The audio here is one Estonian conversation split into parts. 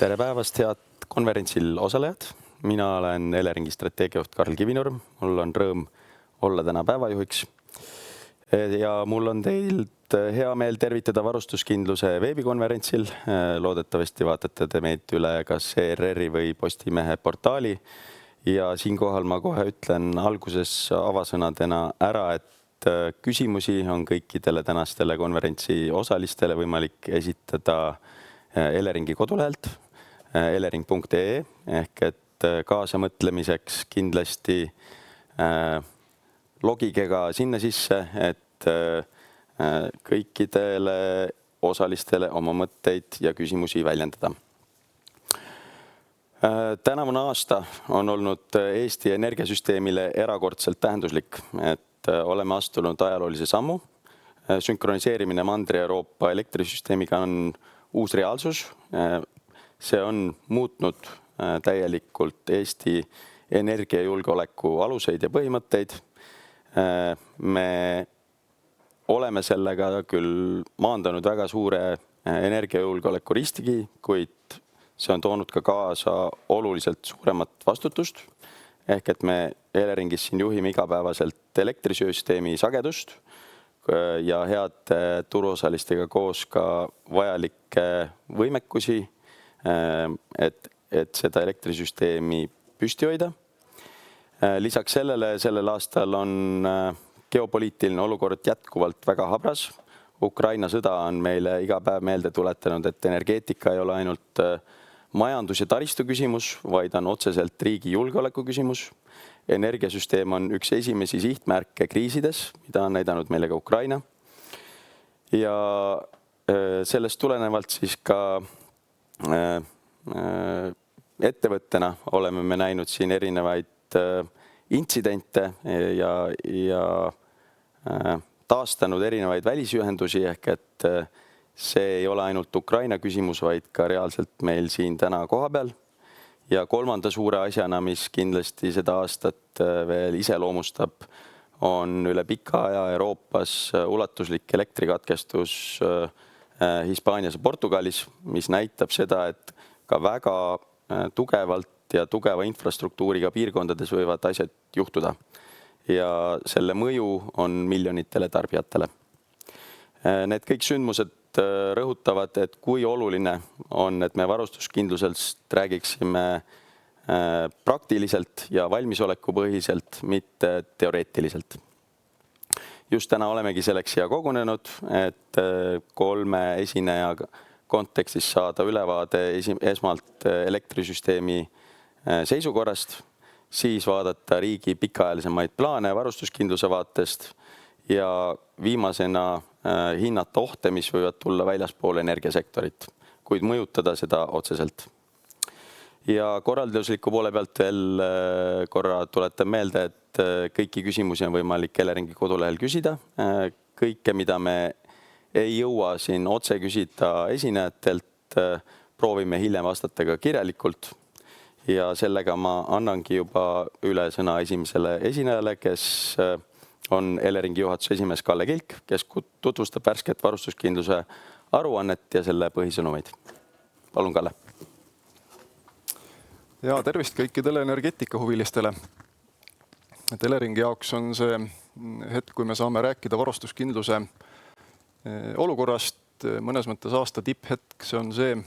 Tere päevast, head konverentsil osalejad. Mina olen Eleringi strateegiajuht Karl Kivinurm. Mul on rõõm olla täna päevajuhiks. Ja mul on teilt hea meel tervitada varustuskindluse veebikonverentsil. Loodetavasti vaatate te meid üle kas ERR-i või Postimehe portaali. Ja siinkohal ma kohe ütlen alguses avasõnadena ära, et küsimusi on kõikidele tänastele konverentsi osalistele võimalik esitada Eleringi kodulehelt elering.ee ehk et kaasamõtlemiseks kindlasti logige ka sinna sisse, et kõikidele osalistele oma mõtteid ja küsimusi väljendada. Tänavune aasta on olnud Eesti energiasüsteemile erakordselt tähenduslik, et oleme astunud ajaloolise sammu. Sünkroniseerimine Mandri-Euroopa elektrisüsteemiga on uus reaalsus. See on muutnud täielikult Eesti energiajulgeoleku aluseid ja põhimõtteid. Me oleme sellega küll maandanud väga suure energiajulgeoleku riskigi, kuid see on toonud ka kaasa oluliselt suuremat vastutust. Ehk et me Eleringis siin juhime igapäevaselt elektrisüsteemi sagedust ja head turuosalistega koos ka vajalikke võimekusi, et seda elektrisüsteemi püsti hoida. Lisaks sellel aastal on geopoliitiline olukord jätkuvalt väga habras. Ukraina sõda on meile iga päev meelde tuletanud, et energeetika ei ole ainult majandus- ja taristu küsimus, vaid on otseselt riigi julgeoleku küsimus. Energiasüsteem on üks esimesi sihtmärke kriisides, mida on näidanud meile ka Ukraina. Ja sellest tulenevalt siis ka ettevõttena oleme me näinud siin erinevaid intsidente ja taastanud erinevaid välisühendusi, ehk et see ei ole ainult Ukraina küsimus, vaid ka reaalselt meil siin täna kohapeal. Ja kolmanda suure asjana, mis kindlasti seda aastat veel iseloomustab, on üle pika aja Euroopas ulatuslik elektrikatkestus Hispaanias ja Portugalis, mis näitab seda, et ka väga tugevalt ja tugeva infrastruktuuriga piirkondades võivad asjad juhtuda. Ja selle mõju on miljonitele tarbijatele. Need kõik sündmused rõhutavad, et kui oluline on, et me varustuskindlusest räägiksime praktiliselt ja valmisolekupõhiselt, mitte teoreetiliselt. Just täna olemegi selleks siia kogunenud, et kolme esineja kontekstis saada ülevaade esmalt elektrisüsteemi seisukorrast, siis vaadata riigi pikaajalisemaid plaane varustuskindluse vaatest ja viimasena hinnata ohte, mis võivad tulla väljaspool energiasektorit, kuid mõjutada seda otseselt. Ja korraldusliku poole pealt veel korra tuletan meelde, et kõiki küsimusi on võimalik Eleringi kodulehel küsida. Kõike, mida me ei jõua siin otse küsida esinejatelt, proovime hiljem vastata ka kirjalikult. Ja sellega ma annangi juba üle sõna esimesele esinejale, kes on Eleringi juhatuse esimees Kalle Kilk, kes tutvustab värsket varustuskindluse aruannet ja selle põhisõnumeid. Palun, Kalle. Ja tervist kõikidele energeetikahuvilistele. Eleringi jaoks on see hetk, kui me saame rääkida varustuskindluse olukorrast. Mõnes mõttes aasta tipphetk, see on see,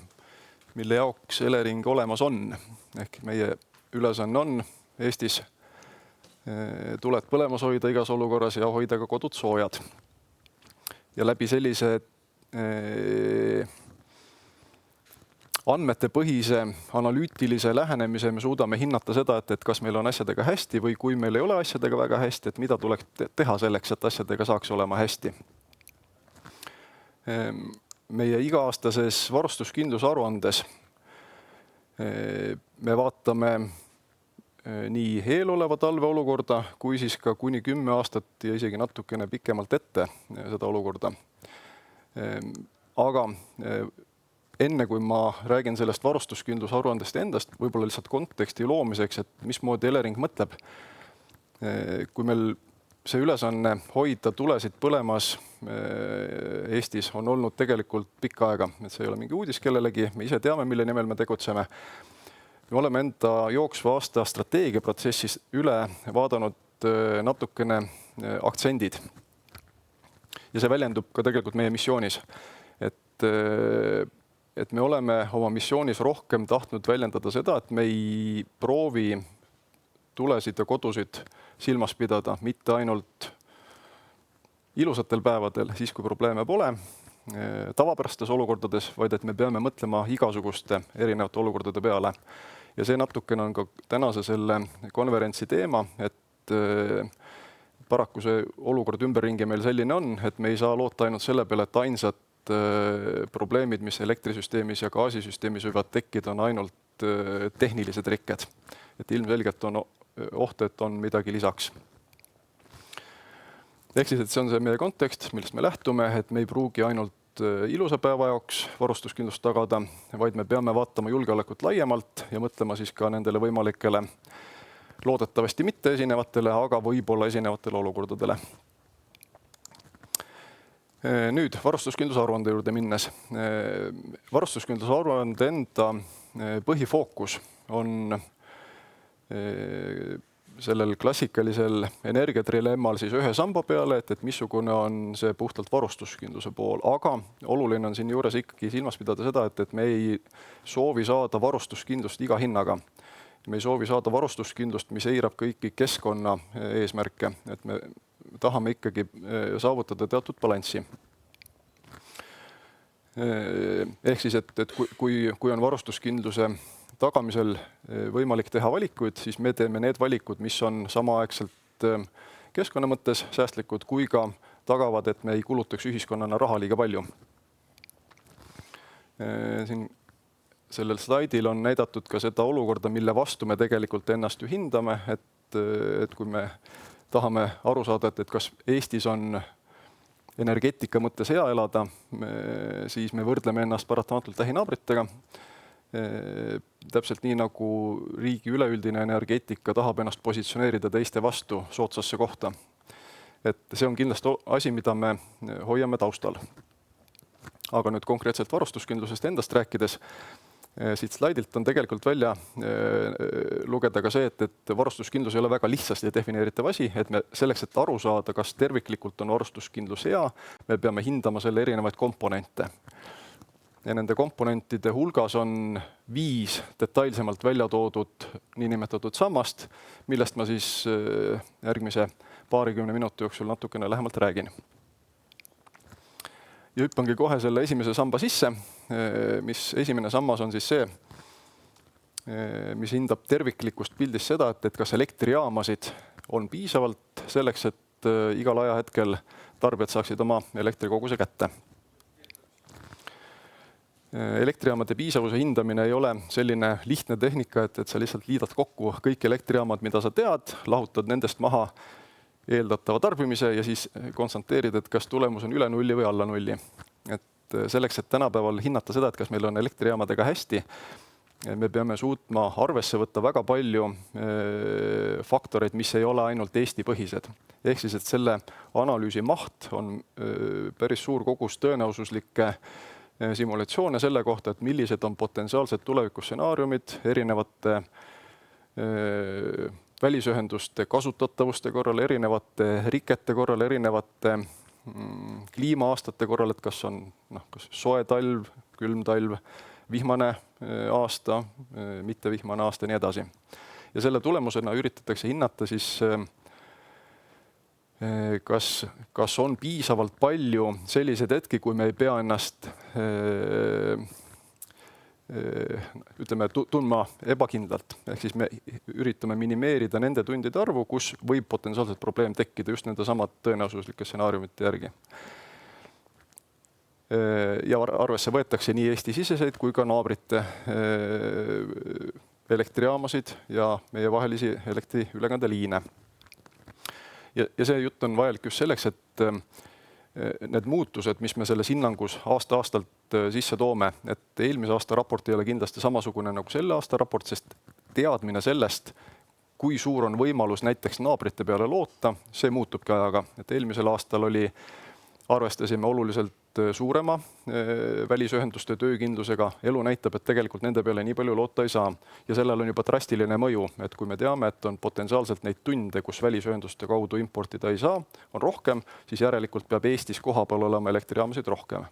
mille jaoks Elering olemas on. Ehk meie ülesanne on Eestis tuled põlemas hoida igas olukorras ja hoida ka kodud soojad. Ja läbi sellise andmetepõhise analüütilise lähenemise me suudame hinnata seda, et kas meil on asjadega hästi või kui meil ei ole asjadega väga hästi, et mida tuleks teha selleks, et asjadega saaks olema hästi. Meie iga-aastases varustuskindluse aruandes me vaatame nii eeloleva talve olukorda, kui siis ka kuni 10 aastat ja isegi natukene pikemalt ette seda olukorda. Aga enne kui ma räägin sellest varustuskindluse aruandest endast, võib-olla lihtsalt konteksti loomiseks, et mismoodi Elering mõtleb. Kui meil see ülesanne hoida tulesid põlemas Eestis on olnud tegelikult pikka aega, et see ei ole mingi uudis kellelegi, me ise teame, mille nimel me tegutseme. Me oleme enda jooksva aasta strateegiaprotsessis üle vaadanud natukene aktsendid. Ja see väljendub ka tegelikult meie missioonis. Et me oleme oma missioonis rohkem tahtnud väljendada seda, et me ei proovi tulesid ja kodusid silmas pidada mitte ainult ilusatel päevadel, siis kui probleeme pole, tavapärastes olukordades, vaid et me peame mõtlema igasuguste erinevate olukordade peale. Ja see natukene on ka tänase selle konverentsi teema, et paraku see olukord ümberringi meil selline on, et me ei saa loota ainult selle peale, et ainsad probleemid, mis elektrisüsteemis ja gaasisüsteemis võivad tekkida, on ainult tehnilised rikked. Et ilmselgelt on oht, et on midagi lisaks. Ehk siis, et see on see meie kontekst, millest me lähtume, et me ei pruugi ainult ilusa päeva jaoks varustuskindlust tagada, vaid me peame vaatama julgeolekut laiemalt ja mõtlema siis ka nendele võimalikele loodetavasti mitte esinevatele, aga võib-olla esinevatele olukordadele. Nüüd varustuskindluse aruande juurde minnes. Varustuskindluse aruande enda põhifookus on sellel klassikalisel energiatrilemmal siis ühe samba peale, et missugune on see puhtalt varustuskindluse pool. Aga oluline on siin juures ikkagi silmas pidada seda, et me ei soovi saada varustuskindlust iga hinnaga. Me ei soovi saada varustuskindlust, mis eirab kõiki keskkonna eesmärke. Et me tahame ikkagi saavutada teatud balanssi. Ehk siis, et kui on varustuskindluse tagamisel võimalik teha valikuid, siis me teeme need valikud, mis on samaaegselt keskkonna mõttes säästlikud, kui ka tagavad, et me ei kulutaks ühiskonnana raha liiga palju. Siin sellel slaidil on näidatud ka seda olukorda, mille vastu me tegelikult ennast ju hindame, et kui me tahame aru saada, et kas Eestis on energeetika mõttes hea elada, siis me võrdleme ennast paratamatult lähinaabritega. Täpselt nii, nagu riigi üleüldine energeetika tahab ennast positsioneerida teiste vastu soodsasse kohta. Et see on kindlasti asi, mida me hoiame taustal. Aga nüüd konkreetselt varustuskindlusest endast rääkides, siit slaidilt on tegelikult välja lugeda ka see, et varustuskindlus ei ole väga lihtsasti defineeritav asi, et me selleks, et aru saada, kas terviklikult on varustuskindlus hea, me peame hindama selle erinevaid komponente. Ja nende komponentide hulgas on 5 detailsemalt välja toodud niinimetatud sammast, millest ma siis järgmise paarikümne minuti jooksul natukene lähemalt räägin. Ja hüppangi kohe selle esimese samba sisse, mis esimene sammas on siis see, mis hindab terviklikust pildist seda, et kas elektrijaamasid on piisavalt selleks, et igal ajahetkel tarbijad saaksid oma elektrikoguse kätte. Elektrijaamade piisavuse hindamine ei ole selline lihtne tehnika, et sa lihtsalt liidad kokku kõik elektrijaamad, mida sa tead, lahutad nendest maha eeldatava tarbimise ja siis konstanteerid, et kas tulemus on üle nulli või alla nulli. Et selleks, et tänapäeval hinnata seda, et kas meil on elektrijaamadega hästi, me peame suutma arvesse võtta väga palju faktoreid, mis ei ole ainult Eesti põhised. Ehk siis, et selle analüüsi maht on päris suur kogus tõenäosuslikke simulatsioone selle kohta, et millised on potentsiaalsed tulevikustsenaariumid erinevate välisühenduste kasutatavuste korral, erinevate rikete korral, erinevate kliimaaastate korral, et kas on kas soe talv, külm talv, vihmane aasta, mitte vihmane aasta ja nii edasi. Ja selle tulemusena üritatakse hinnata siis, kas on piisavalt palju selliseid hetki, kui me ei pea ennast tundma ebakindlalt. Ehk siis me üritame minimeerida nende tundide arvu, kus võib potentsiaalselt probleem tekkida just nende samad tõenäosuslike stsenaariumite järgi. Ja arvesse võetakse nii Eesti-siseseid kui ka naabrite elektrijaamasid ja meie vahelisi elektriülekandeliine. Ja see jutt on vajalik just selleks, et need muutused, mis me selles hinnangus aasta-aastalt sisse toome, et eelmise aasta raport ei ole kindlasti samasugune nagu selle aasta raport, sest teadmine sellest, kui suur on võimalus näiteks naabrite peale loota, see muutubki ajaga. Et eelmisel aastal arvestasime oluliselt suurema välisühenduste töökindlusega. Elu näitab, et tegelikult nende peale nii palju loota ei saa. Ja sellel on juba drastiline mõju, et kui me teame, et on potentsiaalselt neid tunde, kus välisühenduste kaudu importida ei saa, on rohkem, siis järelikult peab Eestis kohapeal olema elektrijaamasid rohkem.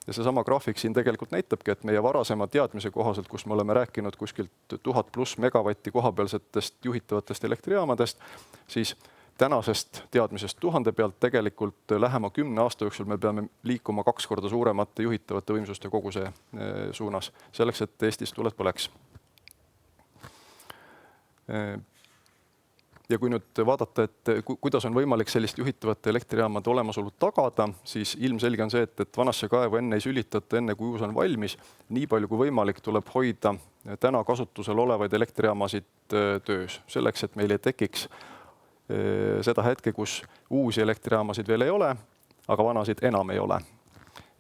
Ja seesama graafik siin tegelikult näitabki, et meie varasema teadmise kohaselt, kus me oleme rääkinud kuskilt 1000+ megavatti kohapealsetest juhitavatest elektrijaamadest, siis tänasest teadmisest 1000 pealt tegelikult lähema 10 aasta jooksul me peame liikuma 2 korda suuremate juhitavate võimsuste koguse suunas, selleks, et Eestis tuled põleks. Ja kui nüüd vaadata, et kuidas on võimalik sellist juhitavate elektrijaamade olemasolu tagada, siis ilmselge on see, et vanasse kaevu enne ei sülitata, enne kui uus on valmis. Nii palju kui võimalik tuleb hoida täna kasutusel olevaid elektrijaamasid töös, selleks, et meil ei tekiks seda hetke, kus uusi elektrijaamasid veel ei ole, aga vanasid enam ei ole.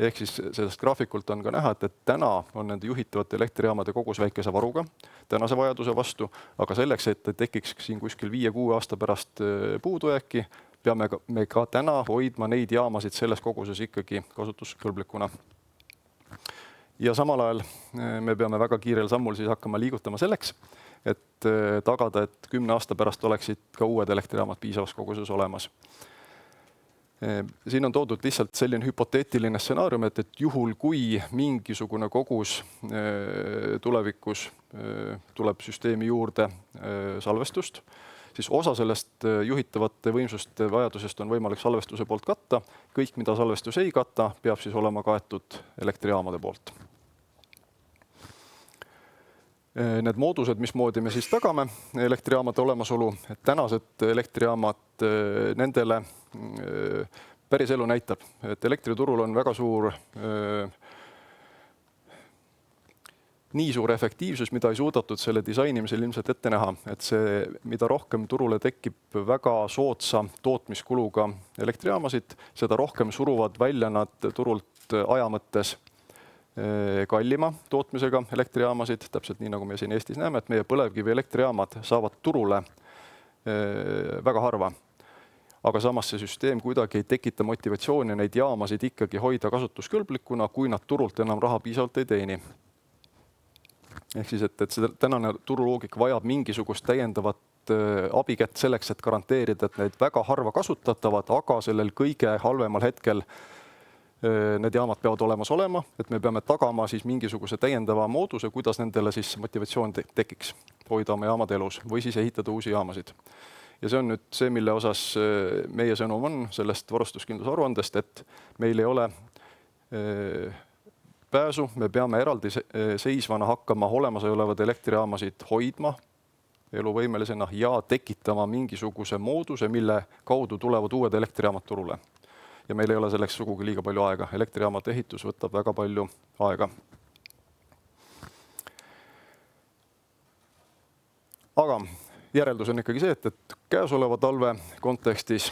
Ehk siis sellest graafikult on ka näha, et täna on nende juhitavate elektrijaamade kogus väikese varuga tänase vajaduse vastu, aga selleks, et tekiks siin kuskil 5-6 aasta pärast puudujääki, peame me ka täna hoidma neid jaamasid selles koguses ikkagi kasutuskõlblikuna. Ja samal ajal me peame väga kiirel sammul siis hakkama liigutama selleks, et tagada, et 10 aasta pärast oleksid ka uued elektrijaamad piisavas koguses olemas. Siin on toodud lihtsalt selline hüpoteetiline stsenaarium, et juhul kui mingisugune kogus tulevikus tuleb süsteemi juurde salvestust, siis osa sellest juhitavate võimsuste vajadusest on võimalik salvestuse poolt katta. Kõik, mida salvestus ei katta, peab siis olema kaetud elektrijaamade poolt. Need moodused, mismoodi me siis tagame elektrijaamade olemasolu, et tänased elektrijaamad nendele päris elu näitab, et elektriturul on väga suur nii suur efektiivsus, mida ei suudatud selle disainimisel ilmselt ette näha, et see, mida rohkem turule tekib väga soodsa tootmiskuluga elektrijaamasid, seda rohkem suruvad välja nad turult aja mõttes kallima tootmisega elektrijaamasid, täpselt nii, nagu me siin Eestis näeme, et meie põlevkivi elektrijaamad saavad turule väga harva. Aga samas see süsteem kuidagi ei tekita motivatsiooni neid jaamasid ikkagi hoida kasutuskõlblikuna, kui nad turult enam raha piisavalt ei teeni. Ehk siis, et see tänane turuloogika vajab mingisugust täiendavat abikätt selleks, et garanteerida, et need väga harva kasutatavad, aga sellel kõige halvemal hetkel need jaamad peavad olemas olema, et me peame tagama siis mingisuguse täiendava mooduse, kuidas nendele siis motivatsioon tekiks, hoida oma jaamad elus või siis ehitada uusi jaamasid. Ja see on nüüd see, mille osas meie sõnum on sellest varustuskindlusaruandest, et meil ei ole pääsu, me peame eraldi seisvana hakkama olemasolevad elektrijaamasid hoidma eluvõimelisena ja tekitama mingisuguse mooduse, mille kaudu tulevad uued elektrijaamad turule. Ja meil ei ole selleks sugugi liiga palju aega. Elektrijaamade ehitus võtab väga palju aega. Aga järeldus on ikkagi see, et käesoleva talve kontekstis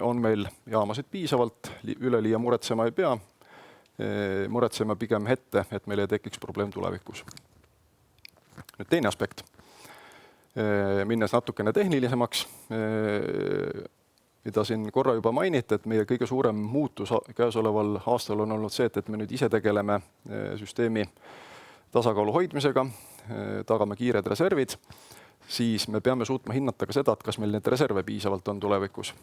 on meil jaamasid piisavalt, üleliia muretsema ei pea. Muretsema pigem ette, et meil ei tekiks probleem tulevikus. Nüüd teine aspekt. Minnes natukene tehnilisemaks, mida siin korra juba mainiti, et meie kõige suurem muutus käesoleval aastal on olnud see, et me nüüd ise tegeleme süsteemi tasakaalu hoidmisega, tagame kiired reservid, siis me peame suutma hinnata ka seda, et kas meil need reserve piisavalt on tulevikus.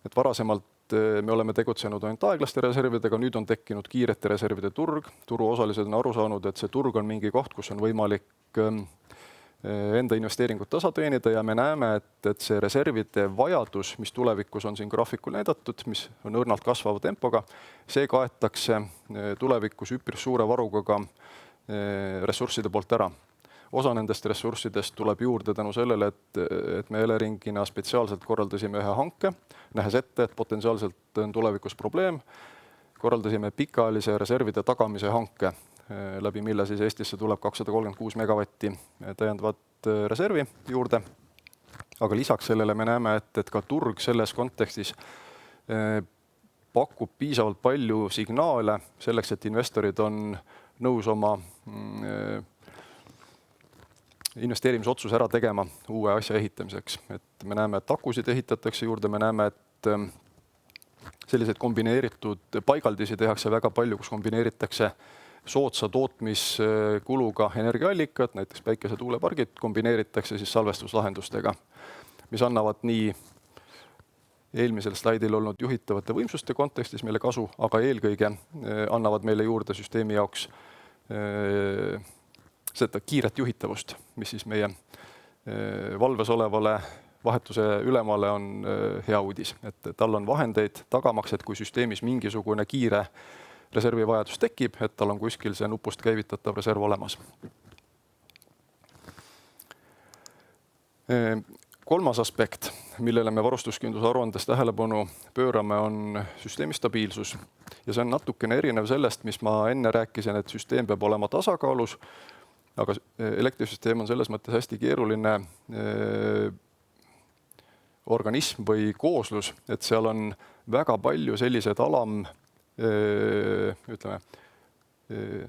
Et varasemalt me oleme tegutsenud ainult aeglaste reservidega, nüüd on tekkinud kiirete reservide turg. Turuosalised on aru saanud, et see turg on mingi koht, kus on võimalik enda investeeringut tasa teenida ja me näeme, et see reservide vajadus, mis tulevikus on siin graafikul näidatud, mis on õrnalt kasvava tempoga, see kaetakse tulevikus üpris suure varuga ka ressursside poolt ära. Osa nendest ressurssidest tuleb juurde tänu sellele, et me Eleringina spetsiaalselt korraldasime ühe hanke, nähes ette, et potentsiaalselt on tulevikus probleem. Korraldasime pikaajalise reservide tagamise hanke, läbi mille siis Eestisse tuleb 236 megavatti täiendavat reservi juurde. Aga lisaks sellele me näeme, et ka turg selles kontekstis pakub piisavalt palju signaale selleks, et investorid on nõus oma investeerimisotsuse ära tegema uue asja ehitamiseks. Et me näeme, et akusid ehitatakse juurde, me näeme, et selliseid kombineeritud paigaldisi tehakse väga palju, kus kombineeritakse soodsa tootmiskuluga energiaallikad, näiteks päikese- tuulepargid, kombineeritakse siis salvestuslahendustega, mis annavad nii eelmisel slaidil olnud juhitavate võimsuste kontekstis meile kasu, aga eelkõige annavad meile juurde süsteemi jaoks seda kiiret juhitavust, mis siis meie valves olevale vahetuse ülemale on hea uudis. Et tal on vahendeid tagamaks, et kui süsteemis mingisugune kiire reservivajadus tekib, et tal on kuskil see nupust käivitatav reserv olemas. Kolmas aspekt, millele me varustuskindluse aruandes tähelepanu pöörame, on süsteemi stabiilsus. Ja see on natukene erinev sellest, mis ma enne rääkisin, et süsteem peab olema tasakaalus, aga elektrisüsteem on selles mõttes hästi keeruline organism või kooslus, et seal on väga palju selliseid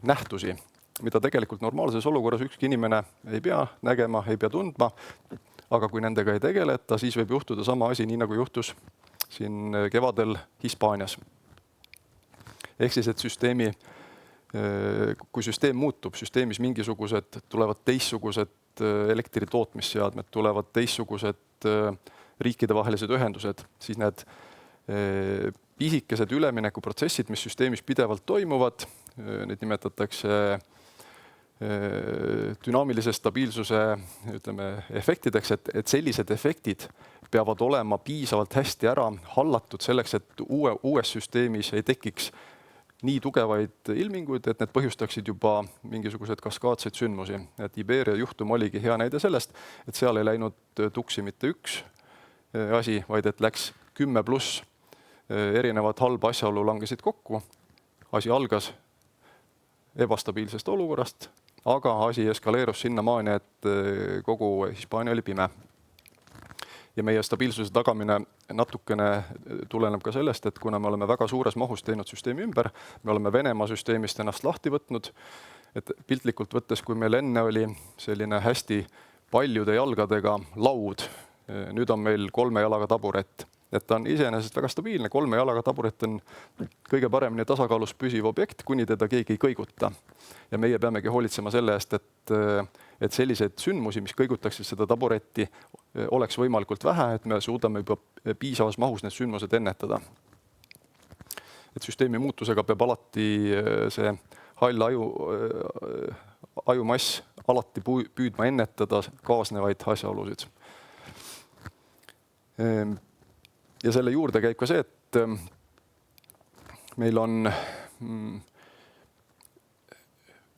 nähtusi, mida tegelikult normaalses olukorras ükski inimene ei pea nägema, ei pea tundma, aga kui nendega ei tegeleta, siis võib juhtuda sama asi, nii nagu juhtus siin kevadel Hispaanias. Ehk siis, et kui süsteem muutub, süsteemis mingisugused tulevad teistsugused elektritootmisseadmed, tulevad teistsugused riikidevahelised ühendused, siis need pisikesed üleminekuprotsessid, mis süsteemis pidevalt toimuvad, neid nimetatakse dünaamilise stabiilsuse efektideks, et sellised efektid peavad olema piisavalt hästi ära hallatud selleks, et uues süsteemis ei tekiks nii tugevaid ilminguid, et need põhjustaksid juba mingisugused kaskaadseid sündmusi. Et Iberia juhtum oligi hea näide sellest, et seal ei läinud tuksi mitte üks asi, vaid et läks 10+ erinevat halba asjaolu langesid kokku. Asi algas ebastabiilsest olukorrast, aga asi eskaleerus sinnamaani, et kogu Hispaania oli pime. Ja meie stabiilsuse tagamine natukene tuleneb ka sellest, et kuna me oleme väga suures mahus teinud süsteemi ümber, me oleme Venemaa süsteemist ennast lahti võtnud, et piltlikult võttes, kui meil enne oli selline hästi paljude jalgadega laud, nüüd on meil 3 jalaga taburet. Et ta on iseenesest väga stabiilne, 3 jalaga taburet on kõige paremini tasakaalus püsiv objekt, kuni teda keegi ei kõiguta. Ja meie peamegi hoolitsema selle eest, et selliseid sündmusi, mis kõigutakse seda taburetti, oleks võimalikult vähe, et me suudame juba piisavas mahus need sündmused ennetada. Et süsteemi muutusega peab alati see hall ajumass alati püüdma ennetada kaasnevaid asjaolusid. Ja selle juurde käib ka see, et meil on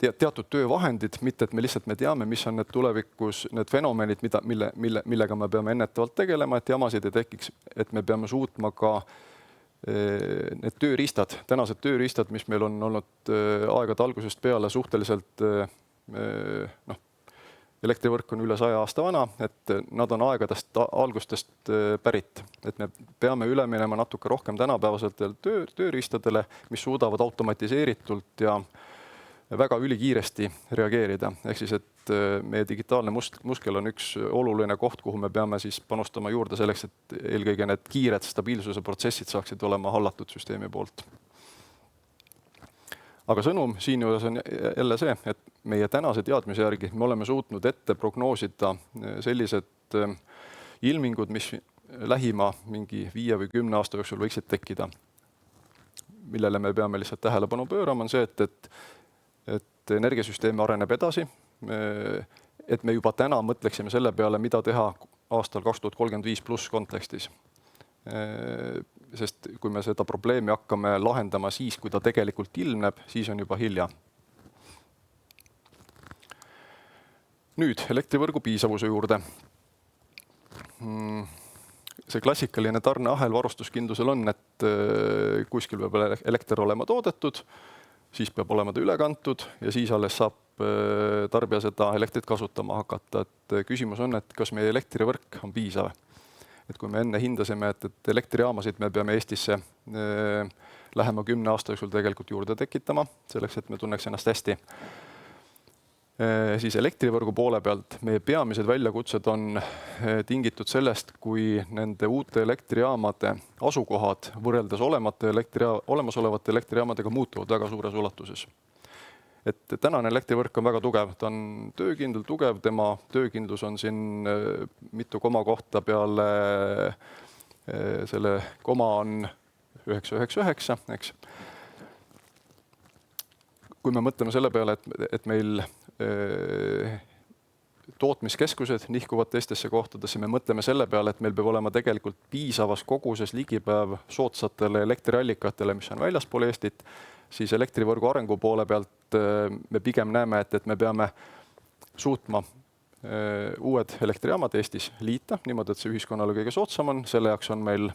teatud töövahendid, mitte et me lihtsalt teame, mis on need tulevikus need fenomenid, millega me peame ennetavalt tegelema, et jamasid ei tekiks, et me peame suutma ka need tööriistad, tänased tööriistad, mis meil on olnud aegade algusest peale suhteliselt elektrivõrk on üle 100 aasta vana, et nad on aegadest algustest pärit. Et me peame üle minema natuke rohkem tänapäevaselt tööriistadele, mis suudavad automatiseeritult ja väga ülikiiresti reageerida. Ehk siis, et meie digitaalne muskel on üks oluline koht, kuhu me peame siis panustama juurde selleks, et eelkõige need kiired stabiilsuse protsessid saaksid olema hallatud süsteemi poolt. Aga sõnum siin juures on jälle see, et meie tänase teadmise järgi me oleme suutnud ette prognoosida sellised ilmingud, mis lähima mingi 5 või 10 aasta jooksul võiksid tekkida. Millele me peame lihtsalt tähelepanu pöörama, on see, et energiasüsteem areneb edasi, et me juba täna mõtleksime selle peale, mida teha aastal 2035+ kontekstis. Sest kui me seda probleemi hakkame lahendama siis, kui ta tegelikult ilmneb, siis on juba hilja. Nüüd elektrivõrgu piisavuse juurde. See klassikaline tarneahel varustuskindlusel on, et kuskil peab elekter olema toodetud, siis peab olema ta üle kantud ja siis alles saab tarbija seda elektrit kasutama hakata. Et küsimus on, et kas meie elektrivõrk on piisav. Et kui me enne hindasime, et elektrijaamasid me peame Eestisse lähema 10 aasta jooksul tegelikult juurde tekitama, selleks, et me tunneks ennast hästi. Siis elektrivõrgu poole pealt meie peamised väljakutsed on tingitud sellest, kui nende uute elektrijaamade asukohad võrreldes olemasolevate elektrijaamadega muutuvad väga suures ulatuses. Et tänane elektrivõrk on väga tugev, ta on töökindel, tugev, tema töökindlus on siin mitu komakohta peale selle koma on 999, eks. Kui me mõtleme selle peale, et meil tootmiskeskused nihkuvad teistesse kohtadesse, me mõtleme selle peale, et meil peab olema tegelikult piisavas koguses ligipäev soodsatele elektriallikatele, mis on väljaspool Eestit, siis elektrivõrgu arengu poole pealt me pigem näeme, et me peame suutma uued elektrijaamad Eestis liita, niimoodi, et see ühiskonnale kõige soodsam on, selle jaoks on meil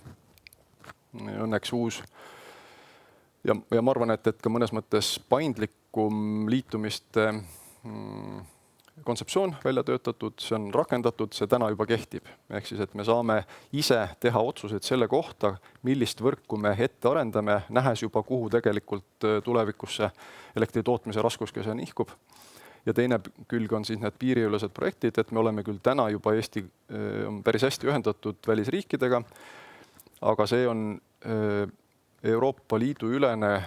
õnneks uus ja ma arvan, et ka mõnes mõttes paindlikum liitumiste kontseptsioon välja töötatud, see on rakendatud, see täna juba kehtib. Ehk siis, et me saame ise teha otsuseid selle kohta, millist võrku me ette arendame, nähes juba, kuhu tegelikult tulevikusse elektritootmise raskuskese nihkub. Ja teine külg on siis need piiriülesed projektid, et me oleme küll täna juba Eesti päris hästi ühendatud välisriikidega, aga see on Euroopa Liidu ülene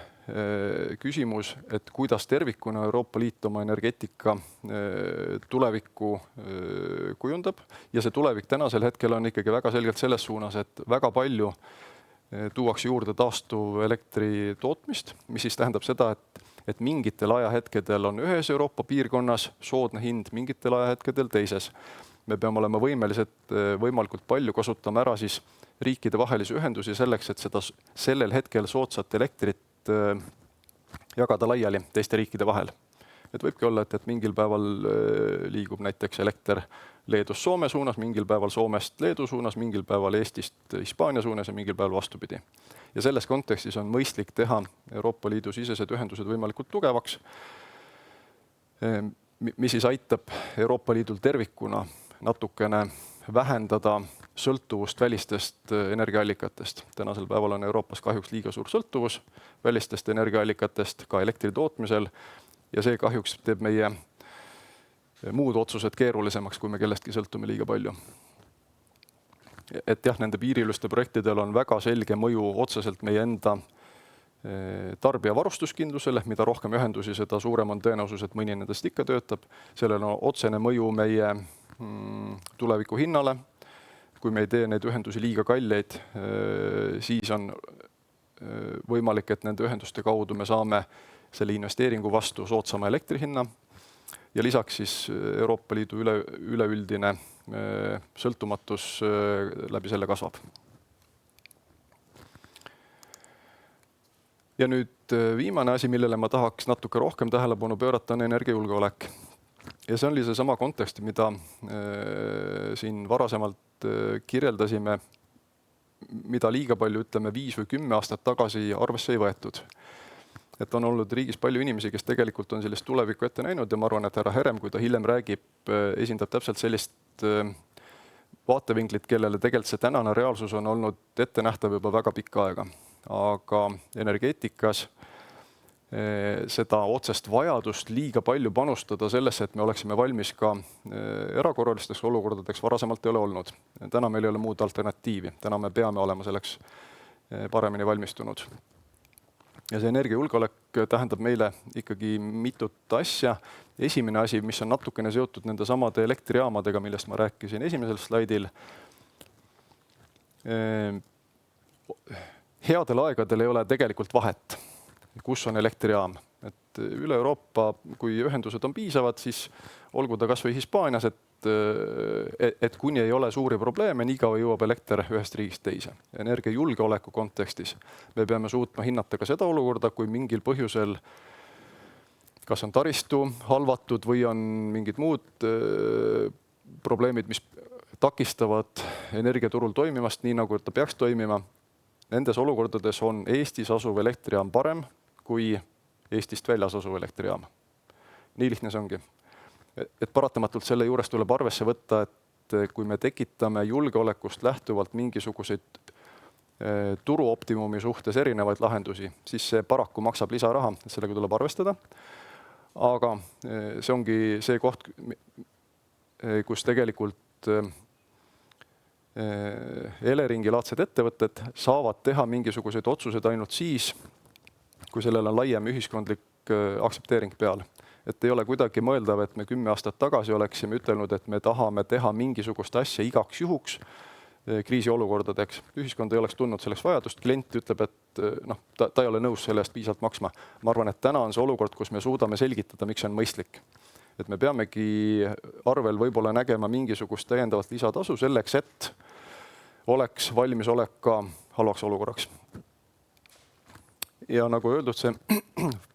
küsimus, et kuidas tervikuna Euroopa Liit oma energeetika tulevikku kujundab. Ja see tulevik tänasel hetkel on ikkagi väga selgelt selles suunas, et väga palju tuuakse juurde taastuv elektri tootmist, mis siis tähendab seda, et mingitel ajahetkedel on ühes Euroopa piirkonnas soodne hind, mingitel ajahetkedel teises. Me peame olema võimelised võimalikult palju kasutama ära siis riikide vahelisi ühendusi selleks, et seda sellel hetkel soodsat elektrit jagada laiali teiste riikide vahel. Et võibki olla, et mingil päeval liigub näiteks elekter Leedust Soome suunas, mingil päeval Soomest Leedu suunas, mingil päeval Eestist Hispaania suunas ja mingil päeval vastupidi. Ja selles kontekstis on mõistlik teha Euroopa Liidu sisesed ühendused võimalikult tugevaks, mis siis aitab Euroopa Liidul tervikuna natukene vähendada sõltuvust välistest energiaallikatest. Tänasel päeval on Euroopas kahjuks liiga suur sõltuvus välistest energiaallikatest ka elektri tootmisel ja see kahjuks teeb meie muud otsused keerulisemaks, kui me kellestki sõltume liiga palju. Et jah, nende piiriüleste projektidel on väga selge mõju otseselt meie enda tarbija varustuskindlusele, mida rohkem ühendusi, seda suurem on tõenäosus, et mõni nendest ikka töötab. Sellel on otsene mõju meie tuleviku hinnale. Kui me ei tee neid ühendusi liiga kalleid, siis on võimalik, et nende ühenduste kaudu me saame selle investeeringu vastu soodsama elektrihinna. Ja lisaks siis Euroopa Liidu üleüldine sõltumatus läbi selle kasvab. Ja nüüd viimane asi, millele ma tahaks natuke rohkem tähelepanu pöörata, on energiajulgeolek. Ja see oli seesama kontekst, mida siin varasemalt kirjeldasime, mida liiga palju, 5 või 10 aastat tagasi arvesse ei võetud. Et on olnud riigis palju inimesi, kes tegelikult on sellist tulevikku ette näinud ja ma arvan, et härra Herem, kui ta hiljem räägib, esindab täpselt sellist vaatevinklit, kellele tegelikult see tänane reaalsus on olnud ette nähtav juba väga pikka aega. Aga energeetikas seda otsest vajadust liiga palju panustada sellesse, et me oleksime valmis ka erakorralisteks olukordadeks varasemalt ei ole olnud. Täna meil ei ole muud alternatiivi. Täna me peame olema selleks paremini valmistunud. Ja see energiajulgeolek tähendab meile ikkagi mitut asja. Esimene asi, mis on natukene seotud nende samade elektrijaamadega, millest ma rääkisin esimesel slaidil. Headel aegadel ei ole tegelikult vahet, kus on elektrijaam. Et üle Euroopa, kui ühendused on piisavad, siis olgu ta kas või Hispaanias, et kuni ei ole suuri probleeme, nii kaua jõuab elekter ühest riigist teise. Energiajulgeoleku kontekstis me peame suutma hinnata ka seda olukorda, kui mingil põhjusel kas on taristu halvatud või on mingid muud probleemid, mis takistavad energiaturul toimimast nii, nagu ta peaks toimima. Nendes olukordades on Eestis asuv elektrijaam parem kui Eestist väljas asuv elektrijaam. Nii lihtne see ongi. Et paratamatult selle juures tuleb arvesse võtta, et kui me tekitame julgeolekust lähtuvalt mingisuguseid turuoptimumi suhtes erinevaid lahendusi, siis see paraku maksab lisaraha, et sellega tuleb arvestada. Aga see ongi see koht, kus tegelikult Eleringi-laadsed ettevõtted saavad teha mingisuguseid otsuseid ainult siis, kui sellel on laiem ühiskondlik aktsepteering peal. Et ei ole kuidagi mõeldav, et me 10 aastat tagasi oleksime ütelnud, et me tahame teha mingisugust asja igaks juhuks kriisiolukordadeks. Ühiskond ei oleks tundnud selleks vajadust, klient ütleb, et ta ei ole nõus selle eest piisavalt maksma. Ma arvan, et täna on see olukord, kus me suudame selgitada, miks see on mõistlik. Et me peamegi arvel võib-olla nägema mingisugust täiendavat lisatasu selleks, et oleks valmisolek ka halvaks olukorraks. Ja nagu öeldud, see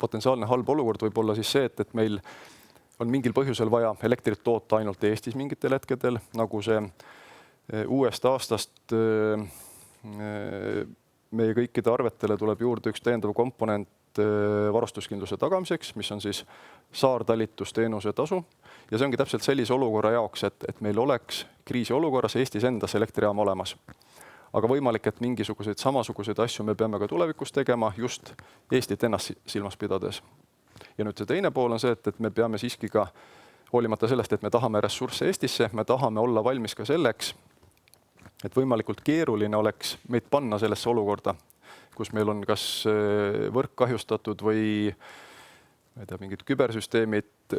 potentsiaalne halb olukord võib olla siis see, et meil on mingil põhjusel vaja elektrit toota ainult Eestis mingitel hetkedel, nagu see uuest aastast meie kõikide arvetele tuleb juurde üks täiendav komponent varustuskindluse tagamiseks, mis on siis saartalitusteenuse tasu. Ja see ongi täpselt sellise olukorra jaoks, et meil oleks kriisiolukorras Eestis endas elektrijaam olemas. Aga võimalik, et mingisuguseid samasuguseid asju me peame ka tulevikus tegema just Eestit ennast silmas pidades. Ja nüüd see teine pool on see, et me peame siiski ka, hoolimata sellest, et me tahame ressursse Eestisse, me tahame olla valmis ka selleks, et võimalikult keeruline oleks meid panna sellesse olukorda, kus meil on kas võrk kahjustatud või mingid kübersüsteemid,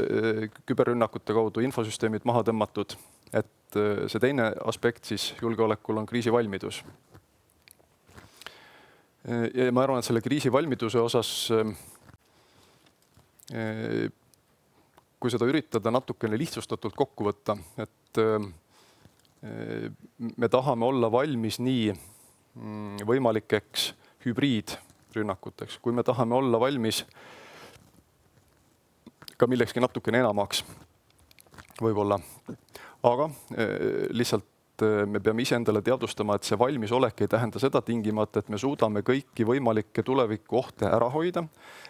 küberrünnakute kaudu infosüsteemid maha tõmmatud. Et see teine aspekt siis julgeolekul on kriisivalmidus. Ja ma arvan, et selle kriisivalmiduse osas, kui seda üritada natukene lihtsustatult kokku võtta, et me tahame olla valmis nii võimalikeks hübriidrünnakuteks, kui me tahame olla valmis ka millekski natukene enamaks võib-olla. Aga lihtsalt me peame iseendale teadvustama, et see valmisolek ei tähenda seda tingimata, et me suudame kõiki võimalikke tuleviku ohte ära hoida.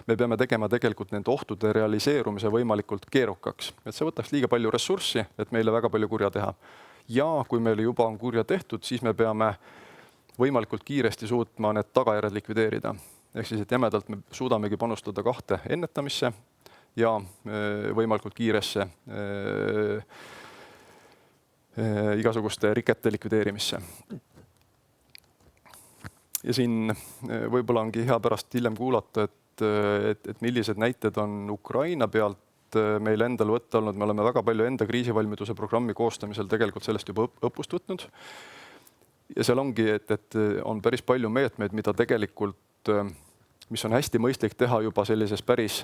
Me peame tegema tegelikult nende ohtude realiseerumise võimalikult keerukaks. Et see võtaks liiga palju ressurssi, et meile väga palju kurja teha. Ja kui meile juba on kurja tehtud, siis me peame võimalikult kiiresti suutma need tagajärjed likvideerida. Ehk siis, et jämedalt me suudamegi panustada 2 ennetamisse ja võimalikult kiiresse igasuguste rikete likvideerimisse. Ja siin võib-olla ongi hea pärast hiljem kuulata, et millised näited on Ukraina pealt meil endal võtta olnud. Me oleme väga palju enda kriisivalmiduse programmi koostamisel tegelikult sellest juba õppust võtnud. Ja seal ongi, et on päris palju meetmeid, mida tegelikult, mis on hästi mõistlik teha juba sellises päris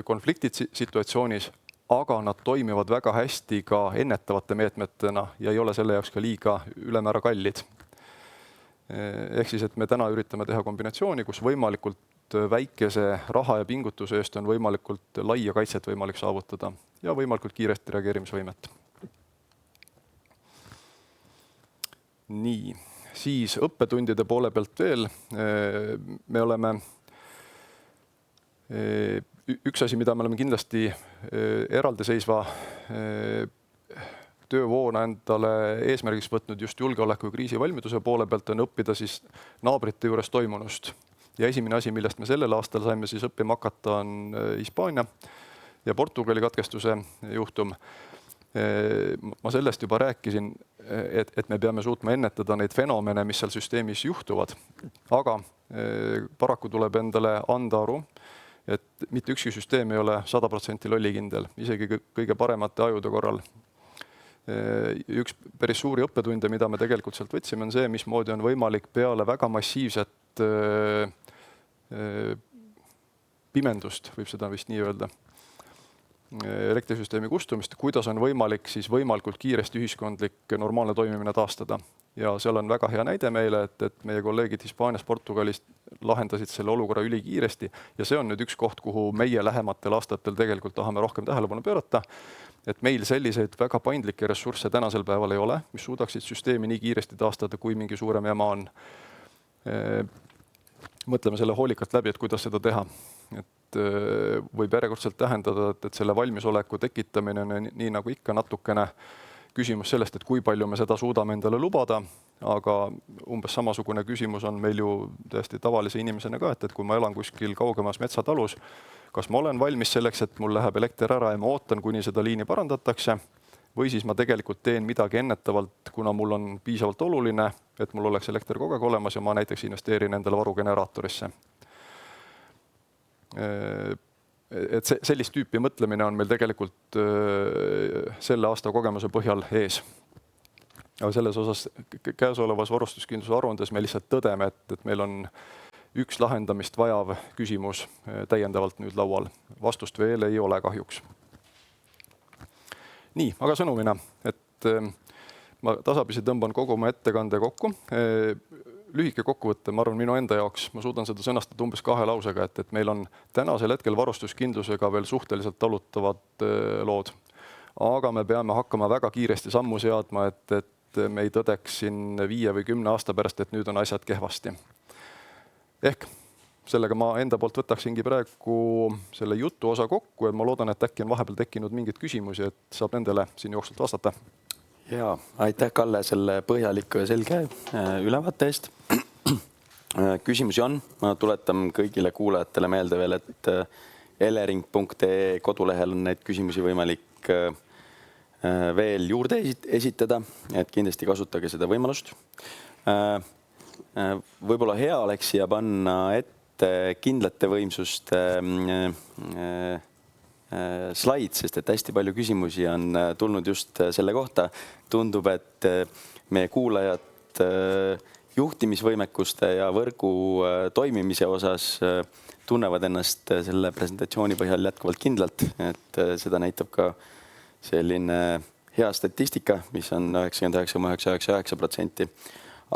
konfliktid situatsioonis, aga nad toimivad väga hästi ka ennetavate meetmetena ja ei ole selle jaoks ka liiga ülemäära kallid. Ehk siis, et me täna üritame teha kombinatsiooni, kus võimalikult väikese raha ja pingutuse eest on võimalikult laia kaitset võimalik saavutada ja võimalikult kiiresti reageerimisvõimet. Nii, siis õppetundide poole pealt veel. Me oleme üks asi, mida me oleme kindlasti eraldiseisva töövoona endale eesmärgiks võtnud just julgeoleku ja kriisivalmiduse poole pealt, on õppida siis naabrite juures toimunust. Ja esimene asi, millest me sellel aastal saime siis õppima hakata, on Hispaania ja Portugali katkestuse juhtum. Ma sellest juba rääkisin, et me peame suutma ennetada neid fenomene, mis seal süsteemis juhtuvad. Aga paraku tuleb endale anda aru, et mitte ükski süsteem ei ole 100% lollikindel, isegi kõige paremate ajude korral. Üks päris suuri õppetunde, mida me tegelikult sealt võtsime, on see, mismoodi on võimalik peale väga massiivset pimendust, võib seda vist nii öelda, elektrisüsteemi kustumist, kuidas on võimalik siis võimalikult kiiresti ühiskondlik normaalne toimimine taastada. Ja seal on väga hea näide meile, et meie kolleegid Hispaanias, Portugalist lahendasid selle olukorra ülikiiresti ja see on nüüd üks koht, kuhu meie lähematel aastatel tegelikult tahame rohkem tähelepanu pöörata, et meil selliseid väga paindlikke ressursse tänasel päeval ei ole, mis suudaksid süsteemi nii kiiresti taastada, kui mingi suurem jama on. Mõtleme selle hoolikalt läbi, et kuidas seda teha. Et võib järjekordselt tähendada, et selle valmisoleku tekitamine on nii nagu ikka natukene küsimus sellest, et kui palju me seda suudame endale lubada, aga umbes samasugune küsimus on meil ju tõesti tavalise inimesena ka, et kui ma elan kuskil kaugemas metsatalus, kas ma olen valmis selleks, et mul läheb elekter ära ja ma ootan, kuni seda liini parandatakse, või siis ma tegelikult teen midagi ennetavalt, kuna mul on piisavalt oluline, et mul oleks elekter kogu aeg olemas ja ma näiteks investeerin endale varugeneraatorisse. Et sellist tüüpi mõtlemine on meil tegelikult selle aasta kogemuse põhjal ees. Aga selles osas käesolevas varustuskindluse aruandes me lihtsalt tõdeme, et meil on üks lahendamist vajav küsimus täiendavalt nüüd laual. Vastust veel ei ole kahjuks. Nii, aga sõnumina, et ma tasapisi tõmban kogu oma ettekande kokku. Lühike kokkuvõte, ma arvan, minu enda jaoks, ma suudan seda sõnastada umbes 2 lausega, et meil on tänasel hetkel varustuskindlusega veel suhteliselt talutavad lood. Aga me peame hakkama väga kiiresti sammu seadma, et me ei tõdeks siin 5 või 10 aasta pärast, et nüüd on asjad kehvasti. Ehk sellega ma enda poolt võtaksingi praegu selle jutu osa kokku ja ma loodan, et äkki on vahepeal tekkinud mingeid küsimusi, et saab nendele siin jooksvalt vastata. Ja, aitäh, Kalle, selle põhjaliku ja selge ülevaate eest. Küsimusi on. Ma tuletan kõigile kuulajatele meelde veel, et elering.ee kodulehel on neid küsimusi võimalik veel juurde esitada, et kindlasti kasutage seda võimalust. Võib-olla hea oleks siia panna ette kindlate võimsuste slaid, sest et hästi palju küsimusi on tulnud just selle kohta. Tundub, et meie kuulajad juhtimisvõimekuste ja võrgu toimimise osas tunnevad ennast selle presentatsiooni põhjal jätkuvalt kindlalt, et seda näitab ka selline hea statistika, mis on 99,999%.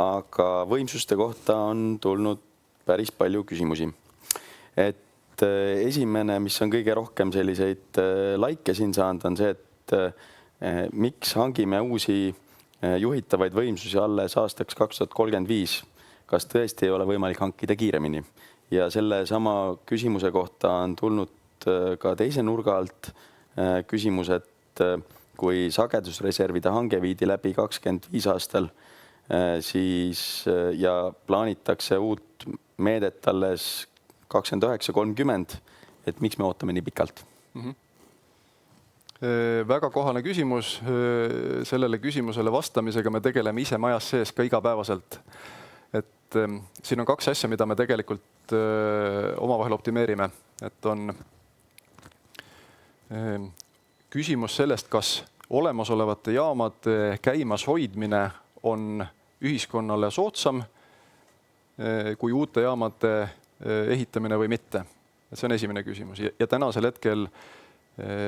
Aga võimsuste kohta on tulnud päris palju küsimusi. Et esimene, mis on kõige rohkem selliseid laike siin saanud, on see, et miks hangime uusi juhitavaid võimsusi alles aastaks 2035. Kas tõesti ei ole võimalik hankida kiiremini? Ja selle sama küsimuse kohta on tulnud ka teise nurga alt küsimus, et kui sagedusreservide hange viidi läbi 25 aastal, siis ja plaanitakse uut meedet alles 29-30, et miks me ootame nii pikalt? Väga kohane küsimus. Sellele küsimusele vastamisega me tegeleme ise majas sees ka igapäevaselt. Et siin on 2 asja, mida me tegelikult omavahel optimeerime. Et on küsimus sellest, kas olemasolevate jaamade käimas hoidmine on ühiskonnale soodsam kui uute jaamade ehitamine või mitte. See on esimene küsimus. Ja tänasel hetkel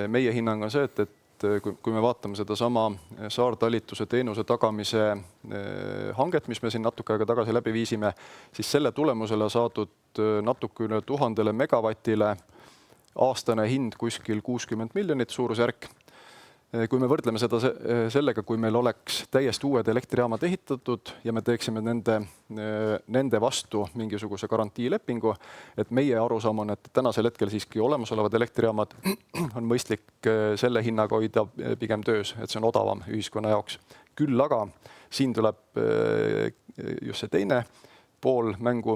meie hinnang on see, et kui me vaatame seda sama saartalituse teenuse tagamise hanget, mis me siin natuke aega tagasi läbi viisime, siis selle tulemusele saadud natuke üle 1000 megavatile aastane hind kuskil 60 miljonit suurusjärk. Kui me võrdleme seda sellega, kui meil oleks täiesti uued elektrijaamad ehitatud ja me teeksime nende vastu mingisuguse garantiilepingu, et meie arusaam on, et tänasel hetkel siiski olemasolevad elektrijaamad on mõistlik selle hinnaga hoida pigem töös, et see on odavam ühiskonna jaoks. Küll aga siin tuleb just see teine pool mängu,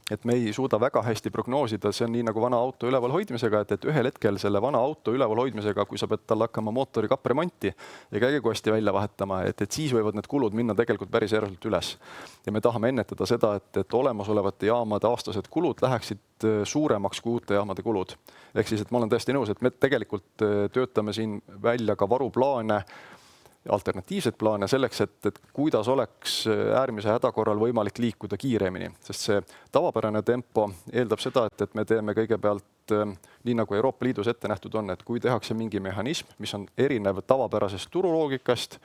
et me ei suuda väga hästi prognoosida, see on nii nagu vana auto üleval hoidmisega, et ühel hetkel selle vana auto üleval hoidmisega, kui sa pead talle hakkama mootori kapremonti ja käigukosti välja vahetama, et siis võivad need kulud minna tegelikult päris järjelt üles. Ja me tahame ennetada seda, et olemasolevate jaamade aastased kulud läheksid suuremaks kui uute jaamade kulud. Ehk siis, et ma olen täiesti nõus, et me tegelikult töötame siin välja ka varuplaane, alternatiivsed plaane selleks, et kuidas oleks äärmise häda korral võimalik liikuda kiiremini. Sest see tavapärane tempo eeldab seda, et me teeme kõigepealt nii nagu Euroopa Liidus ette nähtud on, et kui tehakse mingi mehhanism, mis on erinev tavapärasest turuloogikast,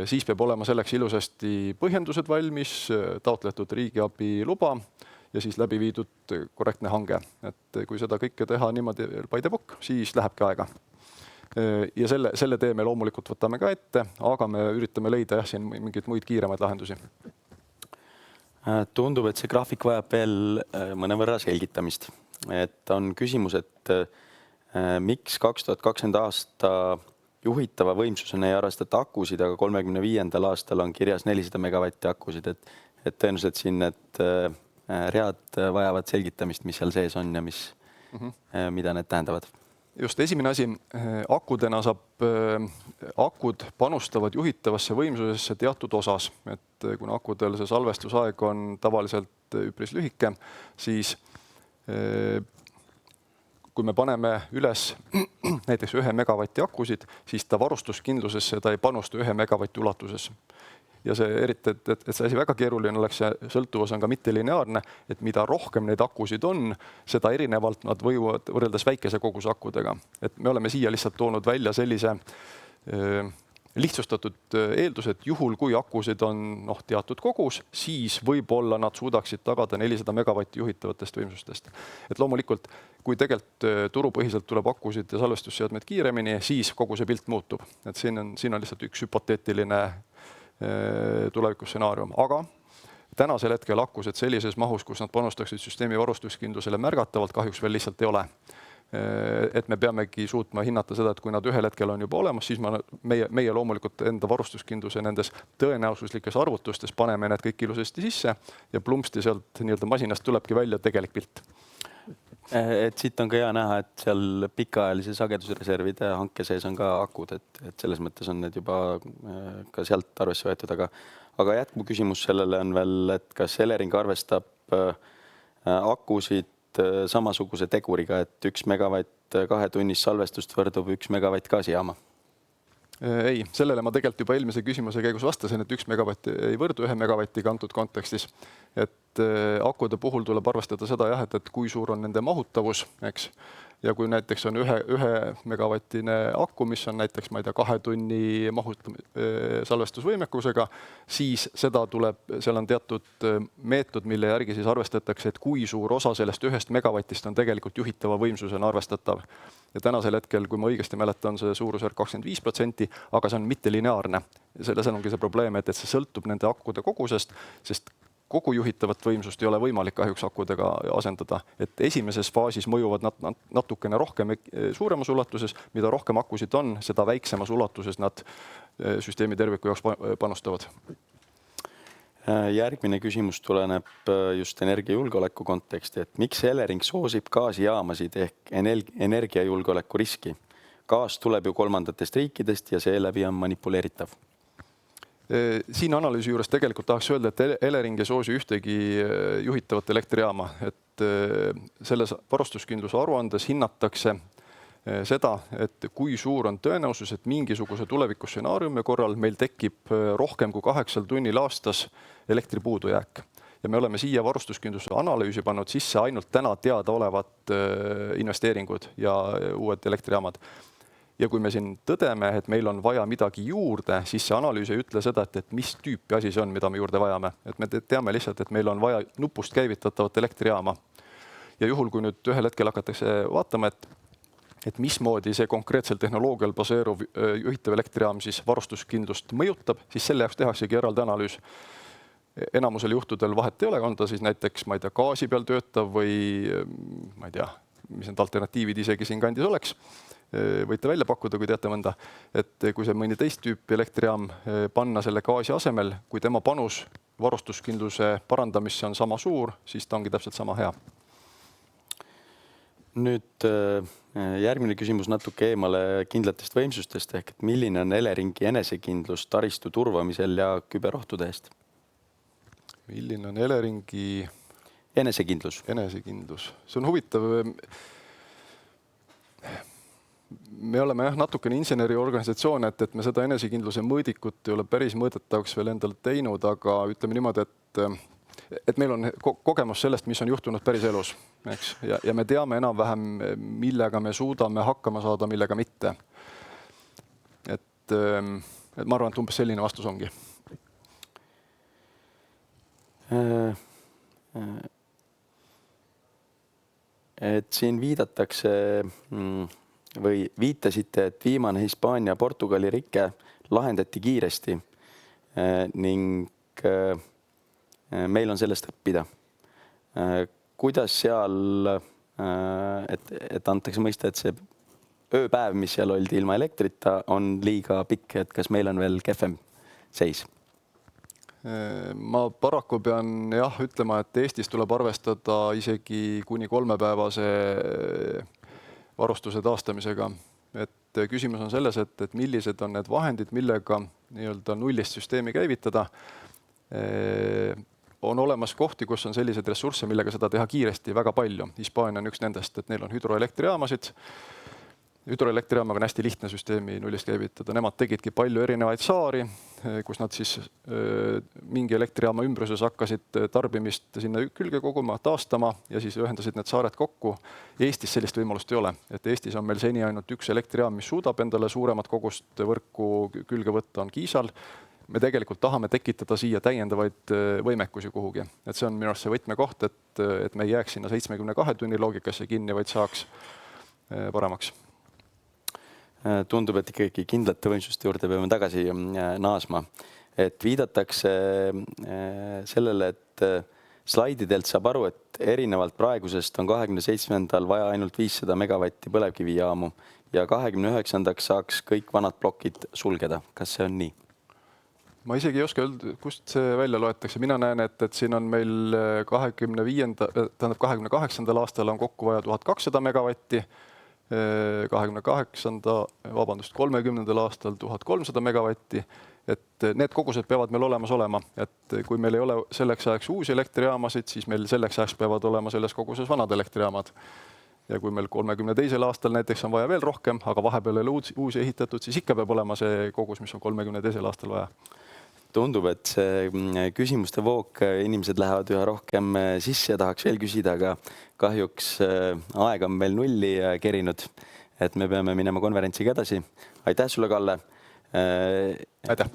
siis peab olema selleks ilusasti põhjendused valmis, taotletud riigiabi luba ja siis läbi viidud korrektne hange. Et kui seda kõike teha niimoodi by the book, siis lähebki aega. Ja selle tee me loomulikult võtame ka ette, aga me üritame leida siin mingeid muid kiiremaid lahendusi. Tundub, et see graafik vajab veel mõnevõrra selgitamist. Et on küsimus, et miks 2020 aasta juhitava võimsusena ei arvestata akusid, aga 35. aastal on kirjas 400 megavatti akusid. Et tõenäoliselt siin need read vajavad selgitamist, mis seal sees on ja mis mida need tähendavad? Just esimene asi, akudena akud panustavad juhitavasse võimsusesse teatud osas, et kuna akudel see salvestusaeg on tavaliselt üpris lühike, siis kui me paneme üles näiteks 1 megavati akusid, siis ta varustuskindlusesse ta ei panusta 1 megavati ulatuses. Ja see eriti, et see asi väga keeruline oleks ja sõltuvus on ka mittelineaarne, et mida rohkem neid akusid on, seda erinevalt nad võivad võrreldes väikese koguse akudega. Et me oleme siia lihtsalt toonud välja sellise lihtsustatud eeldus, et juhul kui akusid on teatud kogus, siis võib-olla nad suudaksid tagada 400 megavatti juhitavatest võimsustest. Et loomulikult, kui tegelikult turupõhiselt tuleb akusid ja salvestusseadmed kiiremini, siis kogu see pilt muutub. Et siin on lihtsalt üks hüpoteetiline tulevikustsenaarium, aga tänasel hetkel akused sellises mahus, kus nad panustaksid süsteemi varustuskindlusele märgatavalt, kahjuks veel lihtsalt ei ole. Et me peamegi suutma hinnata seda, et kui nad ühel hetkel on juba olemas, siis meie loomulikult enda varustuskindluse nendes tõenäosuslikes arvutustes paneme need kõik ilusasti sisse ja plumpsti sealt nii-öelda masinast tulebki välja tegelik pilt. Et siit on ka hea näha, et seal pikaajalise sagedusreservide hanke sees on ka akud, et selles mõttes on need juba ka sealt arvesse võetud, aga jätku küsimus sellele on veel, et kas Elering arvestab akusid samasuguse teguriga, et 1 megavatt 2 tunnis salvestust võrdub 1 megavatt gaasijaama? Ei, sellele ma tegelikult juba eelmise küsimuse käigus vastasin, et 1 megavatt ei võrdu 1 megavatiga antud kontekstis. Et akude puhul tuleb arvestada seda, et kui suur on nende mahutavus, eks. Ja kui näiteks on 1 megavatine aku, mis on näiteks, 2 tunni salvestusvõimekusega, siis seal on teatud meetod, mille järgi siis arvestatakse, et kui suur osa sellest 1 megavatist on tegelikult juhitava võimsusena arvestatav. Ja tänasel hetkel, kui ma õigesti mäletan, see suurusjärk 25%, aga see on mittelineaarne. Selles ongi see probleem, et see sõltub nende akude kogusest, sest kogu juhitavat võimsust ei ole võimalik kahjuks akudega asendada. Et esimeses faasis mõjuvad nad natukene rohkem suuremas ulatuses, mida rohkem akusid on, seda väiksemas ulatuses nad süsteemi terviku jaoks panustavad. Järgmine küsimus tuleneb just energiajulgeoleku konteksti, et miks Elering soosib gaasijaamasid ehk energiajulgeoleku riski? Gaas tuleb ju kolmandatest riikidest ja seeläbi on manipuleeritav. Siin analüüsi juures tegelikult tahaks öelda, et Elering ei soosi ühtegi juhitavat elektrijaama. Et selles varustuskindluse aruandes hinnatakse seda, et kui suur on tõenäosus, et mingisuguse tulevikustsenaariumi korral meil tekib rohkem kui 8 tunnil aastas elektripuudujääk. Ja me oleme siia varustuskindluse analüüsi pannud sisse ainult täna teadaolevad investeeringud ja uued elektrijaamad. Ja kui me siin tõdeme, et meil on vaja midagi juurde, siis see analüüs ei ütle seda, et mis tüüpi asi see on, mida me juurde vajame. Et me teame lihtsalt, et meil on vaja nupust käivitatavat elektrijaama. Ja juhul, kui nüüd ühel hetkel hakatakse vaatama, et mismoodi see konkreetsel tehnoloogial baseeruv juhitav elektrijaam siis varustuskindlust mõjutab, siis selle jaoks tehaksegi eraldi analüüs. Enamusel juhtudel vahet ei ole, on ta siis näiteks, gaasi peal töötav või mis need alternatiivid isegi siin kandis oleks. Võite välja pakkuda, kui teate mõnda, et kui see mõni teist tüüpi elektrijaam panna selle gaasi asemel, kui tema panus varustuskindluse parandamisse on sama suur, siis ta ongi täpselt sama hea. Nüüd järgmine küsimus natuke eemale kindlatest võimsustest ehk et milline on Eleringi enesekindlus taristu turvamisel ja küberohtude eest? Milline on Eleringi enesekindlus? See on huvitav. Me oleme natukene inseneriorganisatsioon, et me seda enesekindluse mõõdikut ei ole päris mõõdetavaks veel endal teinud, aga ütleme niimoodi, et meil on kogemus sellest, mis on juhtunud päris elus. Eks? Ja me teame enam-vähem, millega me suudame hakkama saada, millega mitte. Et ma arvan, et umbes selline vastus ongi. Et siin viidatakse või viitasite, et viimane Hispaania Portugali rike lahendati kiiresti ning meil on sellest õppida. Kuidas seal, et antakse mõista, et see ööpäev, mis seal oldi ilma elektrita, on liiga pikk, et kas meil on veel kehvem seis? Ma paraku pean ütlema, et Eestis tuleb arvestada isegi kuni 3-päevase varustuse taastamisega. Et küsimus on selles, et millised on need vahendid, millega nii-öelda nullist süsteemi käivitada. On olemas kohti, kus on sellised ressursse, millega seda teha kiiresti väga palju. Hispaania on üks nendest, et neil on hüdroelektrijaamasid. Hüdroelektrijaamaga on hästi lihtne süsteemi nullist käivitada. Nemad tegidki palju erinevaid saari, kus nad siis mingi elektrijaama ümbruses hakkasid tarbimist sinna külge koguma, taastama ja siis ühendasid need saared kokku. Eestis sellist võimalust ei ole. Et Eestis on meil seni ainult üks elektrijaam, mis suudab endale suuremat kogust võrku külge võtta, on Kiisal. Me tegelikult tahame tekitada siia täiendavaid võimekusi kuhugi. Et see on minu arust see võtmekoht, et me ei jääks sinna 72 tunni loogikasse kinni, vaid saaks paremaks. Tundub, et ikkagi kindlate võimsuste juurde peame tagasi naasma. Et viidatakse sellele, et slaididelt saab aru, et erinevalt praegusest on 27. vaja ainult 500 megavatti põlevkivijaamu ja 29. saaks kõik vanad plokid sulgeda. Kas see on nii? Ma isegi ei oska öelda, kust see välja loetakse. Mina näen, et siin on meil 28. aastal on kokku vaja 1200 megavatti, 30. aastal 1300 megavatti, et need kogused peavad meil olemas olema. Et kui meil ei ole selleks ajaks uusi elektrijaamasid, siis meil selleks ajaks peavad olema selles koguses vanad elektrijaamad. Ja kui meil 32. aastal näiteks on vaja veel rohkem, aga vahepeal ei ole uusi ehitatud, siis ikka peab olema see kogus, mis on 32. aastal vaja. Tundub, et see küsimuste voog, inimesed lähevad üha rohkem sisse ja tahaks veel küsida, aga kahjuks aeg on meil nulli kerinud, et me peame minema konverentsiga edasi. Aitäh sulle, Kalle! Aitäh!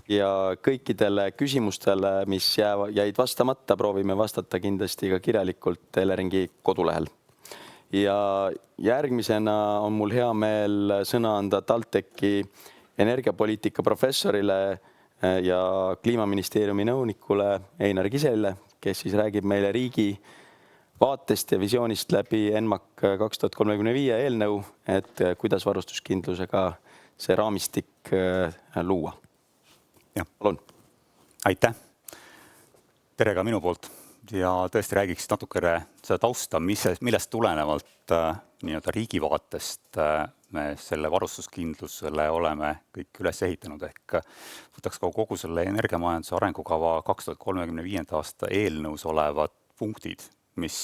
Ja kõikidele küsimustele, mis jäid vastamata, proovime vastata kindlasti ka kirjalikult Eleringi kodulehel. Ja järgmisena on mul hea meel sõna anda TalTechi energiapoliitika professorile ja Kliimaministeeriumi nõunikule Einar Kiselile, kes siis räägib meile riigi vaatest ja visioonist läbi ENMAK 2035 eelnõu, et kuidas varustuskindlusega see raamistik luua. Palun. Aitäh! Tere ka minu poolt ja tõesti räägiks natukene seda tausta, millest tulenevalt nii-öelda riigi vaatest me selle varustuskindlusele oleme kõik üles ehitanud. Ehk võtaks kogu selle energiamajanduse arengukava 2035. aasta eelnõus olevad punktid, mis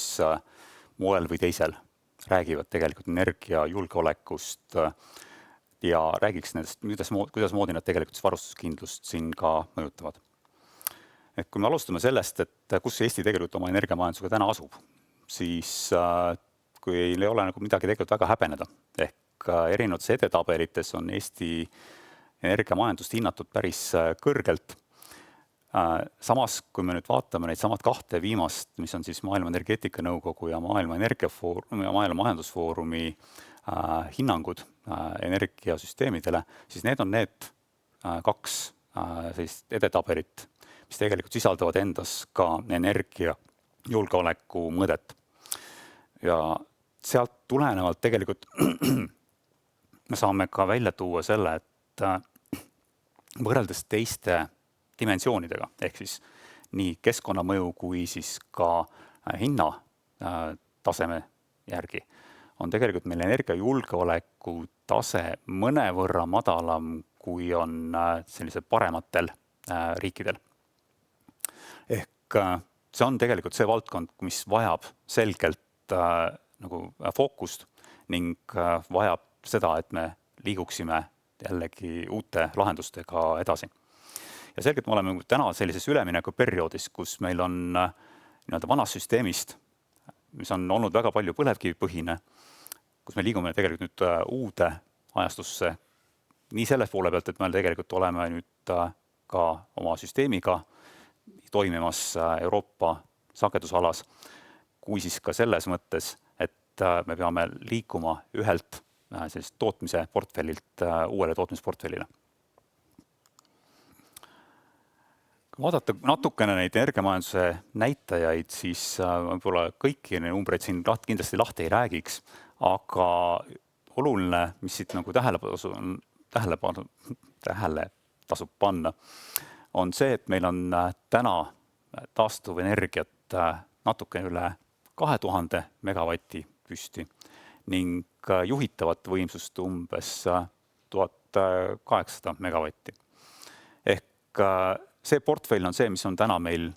moel või teisel räägivad tegelikult energiajulgeolekust ja räägiks nendest, kuidasmoodi nad tegelikult varustuskindlust siin ka mõjutavad. Et kui me alustame sellest, et kus Eesti tegelikult oma energiamajandusega täna asub, siis kui ei ole midagi tegelikult väga häbeneda, ehk erinevates edetabelites on Eesti energiamajandust hinnatud päris kõrgelt. Samas, kui me nüüd vaatame neid samad kahte viimast, mis on siis Maailma Energeetikanõukogu ja Maailma Majandusfoorumi hinnangud energiasüsteemidele, siis need on need kaks edetabelit, mis tegelikult sisaldavad endas ka energiajulgeoleku mõõdet. Ja sealt tulenevalt tegelikult me saame ka välja tuua selle, et võrreldes teiste dimensioonidega, ehk siis nii keskkonnamõju kui siis ka hinna taseme järgi, on tegelikult meil energiajulgeoleku tase mõnevõrra madalam, kui on sellised parematel riikidel. Ehk see on tegelikult see valdkond, mis vajab selgelt fookust ning vajab seda, et me liiguksime jällegi uute lahendustega edasi. Ja selgelt me oleme täna sellises üleminekuperioodis, kus meil on vanas süsteemist, mis on olnud väga palju põlevkivipõhine, kus me liigume tegelikult nüüd uude ajastusse nii selles poole pealt, et me tegelikult oleme nüüd ka oma süsteemiga toimimas Euroopa sagedusalas, kui siis ka selles mõttes, et me peame liikuma ühelt sellist tootmise portfellilt uuele tootmisportfellile. Kui vaadata natukene neid energiamajanduse näitajaid, siis võib-olla kõiki neid numbreid siin kindlasti lahti ei räägiks, aga oluline, mis siit tähele tasub panna, on see, et meil on täna taastuvenergiat natuke üle 2000 megavati püsti ning juhitavat võimsust umbes 1800 megavatti. Ehk see portfell on see, mis on täna meil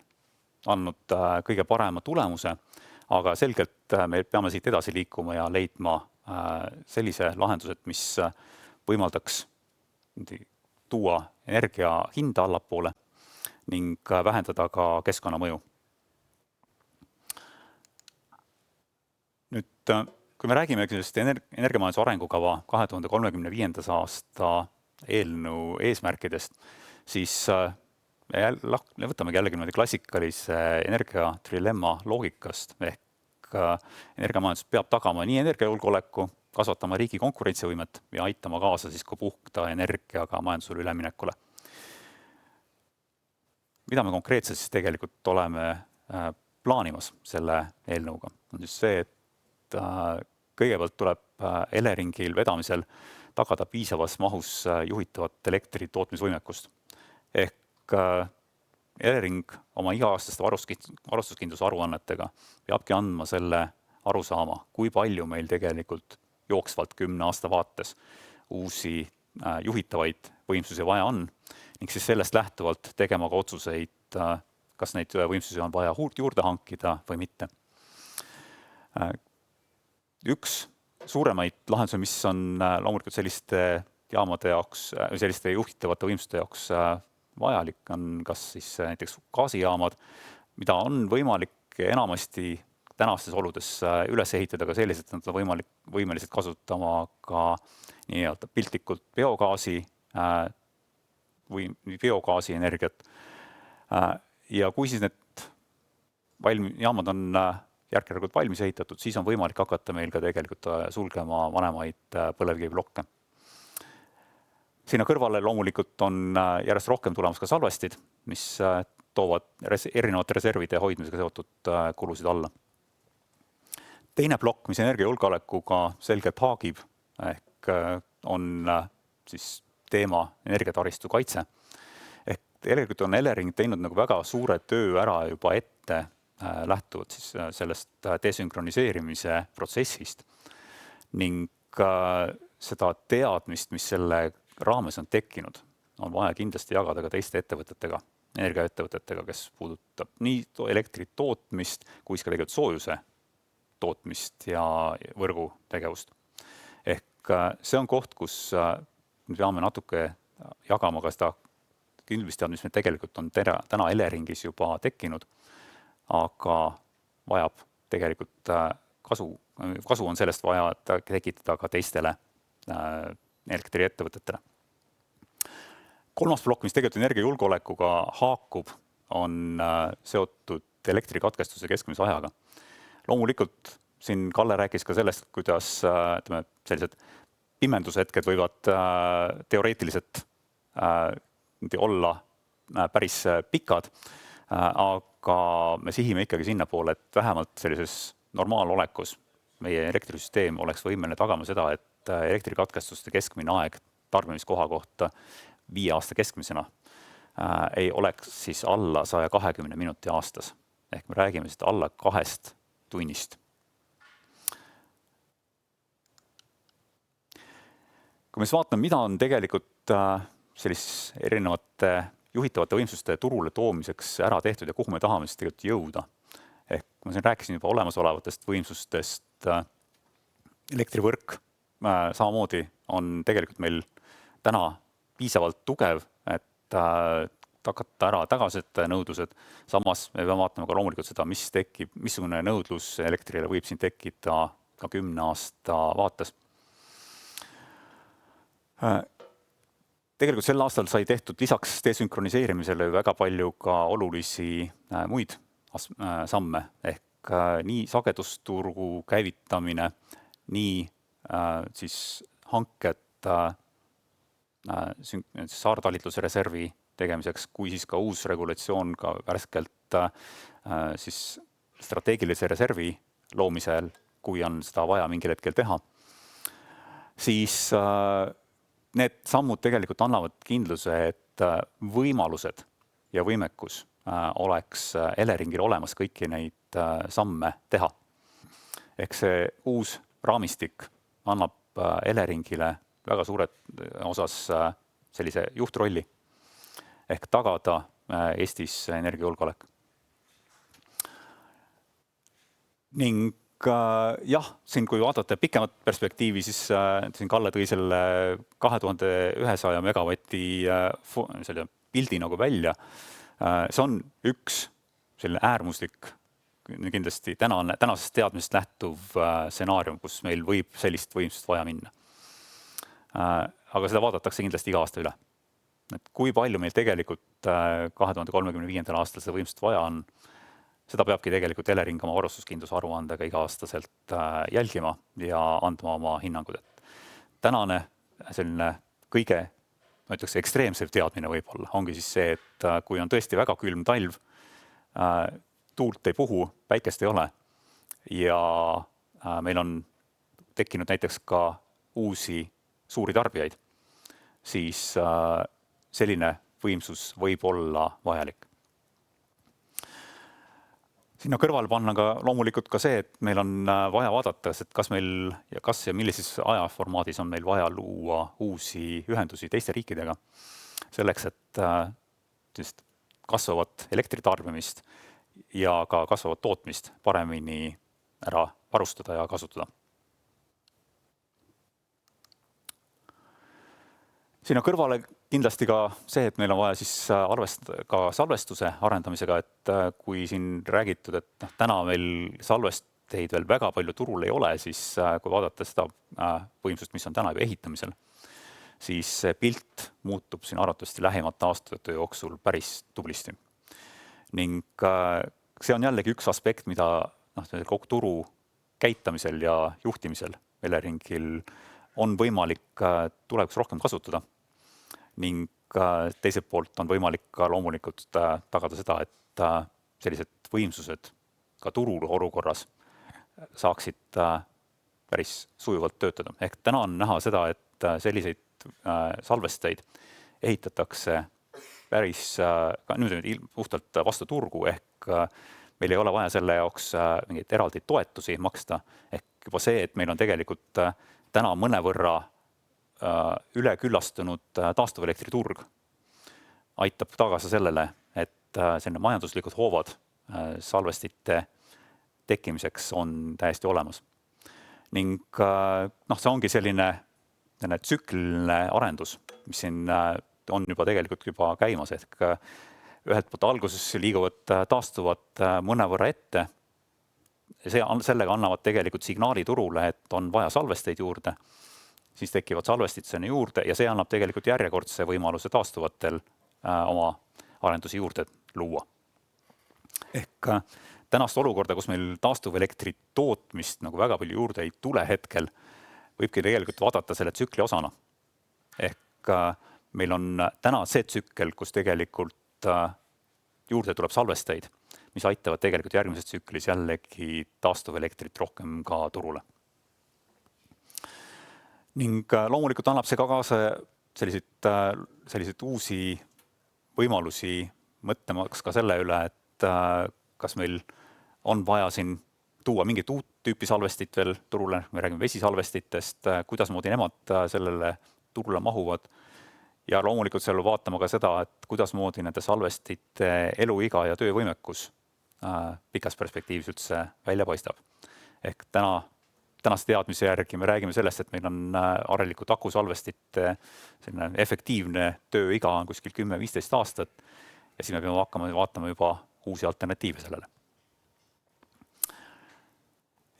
andnud kõige parema tulemuse, aga selgelt me peame siit edasi liikuma ja leidma sellise lahendused, mis võimaldaks tuua energia hinda allapoole ning vähendada ka keskkonnamõju. Nüüd, kui me räägime energiamajanduse arengukava 2035. aasta eelnõu eesmärkidest, siis võtamegi jällegi klassikalise energiatrilemma loogikast, ehk energiamajandus peab tagama nii energiajulgeoleku, kasvatama riigi konkurentsivõimet ja aitama kaasa siis ka puhta energiaga majandusele üleminekule. Mida me konkreetselt siis tegelikult oleme plaanimas selle eelnõuga? On siis see, et kõigepealt tuleb Eleringil vedamisel tagada piisavas mahus juhitavat elektri tootmisvõimekust. Ehk Elering oma iga-aastaste varustuskindluse aruannetega peabki andma selle arusaama, kui palju meil tegelikult jooksvalt 10 aasta vaates uusi juhitavaid võimsusi vaja on, ning siis sellest lähtuvalt tegema ka otsuseid, kas neid võimsusi on vaja juurde hankida või mitte. Üks suuremaid lahendusi, mis on loomulikult selliste jaamade jaoks, selliste juhitavate võimsuste jaoks vajalik, on kas siis näiteks gaasijaamad, mida on võimalik enamasti tänastes oludes üles ehitada ka sellised, et nad on võimelised kasutama ka nii-öelda piltlikult biogaasi või biogaasi energiat. Ja kui siis need jaamad on järk-järgult valmis ehitatud, siis on võimalik hakata meil ka tegelikult sulgema vanemaid põlevkiviblokke. Sinna kõrvale loomulikult on järjest rohkem tulemas ka salvestid, mis toovad erinevate reservide hoidmisega seotud kulusid alla. Teine plokk, mis energiajulgeolekuga selgelt haagib, ehk on siis teema energiataristu kaitse. Ehk tegelikult on Elering teinud nagu väga suure töö ära juba ette lähtuvalt siis sellest desünkroniseerimise protsessist ning seda teadmist, mis selle raames on tekkinud, on vaja kindlasti jagada ka teiste ettevõtetega, energiaettevõtetega, kes puudutab nii elektri tootmist, kui ka tegelikult soojuse tootmist ja võrgu tegevust. Ehk see on koht, kus me peame natuke jagama ka seda kindlusteadmist, mis meil tegelikult on täna Eleringis juba tekkinud, aga vajab tegelikult kasu on sellest vaja tekitada ka teistele elektriettevõtetele. Kolmas plokk, mis tegelikult energiajulgeolekuga haakub, on seotud elektrikatkestuse keskmise ajaga. Loomulikult siin Kalle rääkis ka sellest, kuidas sellised pimendushetked võivad teoreetiliselt olla päris pikad, aga me sihime ikkagi sinna poole, et vähemalt sellises normaalolekus meie elektrisüsteem oleks võimeline tagama seda, et elektrikatkestuste keskmine aeg tarbimiskoha kohta 5 aasta keskmisena ei oleks siis alla 120 minuti aastas. Ehk me räägime seda alla 2 tunnist. Kui me siis vaatame, mida on tegelikult erinevate juhitavate võimsuste turule toomiseks ära tehtud ja kuhu me tahame siis tegelikult jõuda. Ehk ma siin rääkisin juba olemasolevatest võimsustest. Elektrivõrk samamoodi on tegelikult meil täna piisavalt tugev, et takata ära tagased nõudlused. Samas me peame vaatama ka loomulikult seda, missugune nõudlus elektrile võib siin tekkida ka 10 aasta vaates. Tegelikult sel aastal sai tehtud lisaks desünkroniseerimisele väga palju ka olulisi muid samme, ehk nii sagedusturgu käivitamine, nii siis hanked saartalitluse reservi tegemiseks, kui siis ka uus regulatsioon ka värskelt siis strateegilise reservi loomisel, kui on seda vaja mingil hetkel teha, siis need sammud tegelikult annavad kindluse, et võimalused ja võimekus oleks Eleringil olemas kõiki neid samme teha. Ehk see uus raamistik annab Eleringile väga suured osas sellise juhtrolli ehk tagada Eestis energiajulgeolek. Ning jah, siin kui vaadata pikemat perspektiivi, siis siin Kalle tõi selle 2100 megavati selle pildi nagu välja. See on üks selline äärmuslik, kindlasti tänasest teadmisest lähtuv stsenaarium, kus meil võib sellist võimsust vaja minna. Aga seda vaadatakse kindlasti iga aasta üle. Et kui palju meil tegelikult 2035. aastal seda võimsust vaja on, seda peabki tegelikult Elering oma varustuskindluse aruandega iga-aastaselt jälgima ja andma oma hinnangud. Tänane selline kõige, ma ütleks, ekstreemsev teadmine võib-olla ongi siis see, et kui on tõesti väga külm talv, tuult ei puhu, päikest ei ole ja meil on tekkinud näiteks ka uusi suuri tarbijaid, siis selline võimsus võib olla vajalik. Sinna kõrvale panna ka loomulikult ka see, et meil on vaja vaadata, et kas ja millises ajaformaadis on meil vaja luua uusi ühendusi teiste riikidega selleks, et kasvavat elektritarbimist ja ka kasvavat tootmist paremini ära varustada ja kasutada. Sinna kõrvale kindlasti ka see, et meil on vaja siis arvestada ka salvestuse arendamisega, et kui siin räägitud, et täna meil salvesteid veel väga palju turul ei ole, siis kui vaadata seda võimsust, mis on täna juba ehitamisel, siis pilt muutub siin arvatavasti lähimate aastate jooksul päris tublisti. Ning see on jällegi üks aspekt, mida kogu turu käitamisel ja juhtimisel Eleringil on võimalik tulevikus rohkem kasutada. Ning teiselt poolt on võimalik ka loomulikult tagada seda, et sellised võimsused ka turul olukorras saaksid päris sujuvalt töötada. Ehk täna on näha seda, et selliseid salvesteid ehitatakse päris puhtalt vastu turgu, ehk meil ei ole vaja selle jaoks mingeid eraldi toetusi maksta. Ehk juba see, et meil on tegelikult täna mõnevõrra üle küllastunud taastuvelektri-turg aitab tagasi sellele, et selline majanduslikud hoovad salvestite tekkimiseks on täiesti olemas. Ning see ongi selline tsükliline arendus, mis siin on juba tegelikult juba käimas, ehk ühelt poolt alguses liiguvad taastuvad mõnevõrra ette. Sellega annavad tegelikult signaali turule, et on vaja salvesteid juurde, siis tekivad salvestid sinna juurde ja see annab tegelikult järjekordse võimaluse taastuvatel oma arendusi juurde luua. Ehk tänast olukorda, kus meil taastuvelektri tootmist nagu väga palju juurde ei tule hetkel, võibki tegelikult vaadata selle tsükli osana. Ehk meil on täna see tsükkel, kus tegelikult juurde tuleb salvesteid, mis aitavad tegelikult järgmises tsüklis jällegi taastuvelektrit rohkem ka turule. Ning loomulikult annab see ka kaasa selliseid uusi võimalusi mõtlemaks ka selle üle, et kas meil on vaja siin tuua mingit uut tüüpi salvestit veel turule, me räägime vesisalvestitest, kuidas moodi nemad sellele turule mahuvad. Ja loomulikult seal vaatama ka seda, et kuidas moodi nende salvestite eluiga ja töövõimekus pikas perspektiivis üldse välja paistab. Ehk tänase teadmise järgi me räägime sellest, et meil on arelikult akusalvestite efektiivne tööiga on kuskil 10-15 aastat ja siis me peame hakkama vaatama juba uusi alternatiive sellele.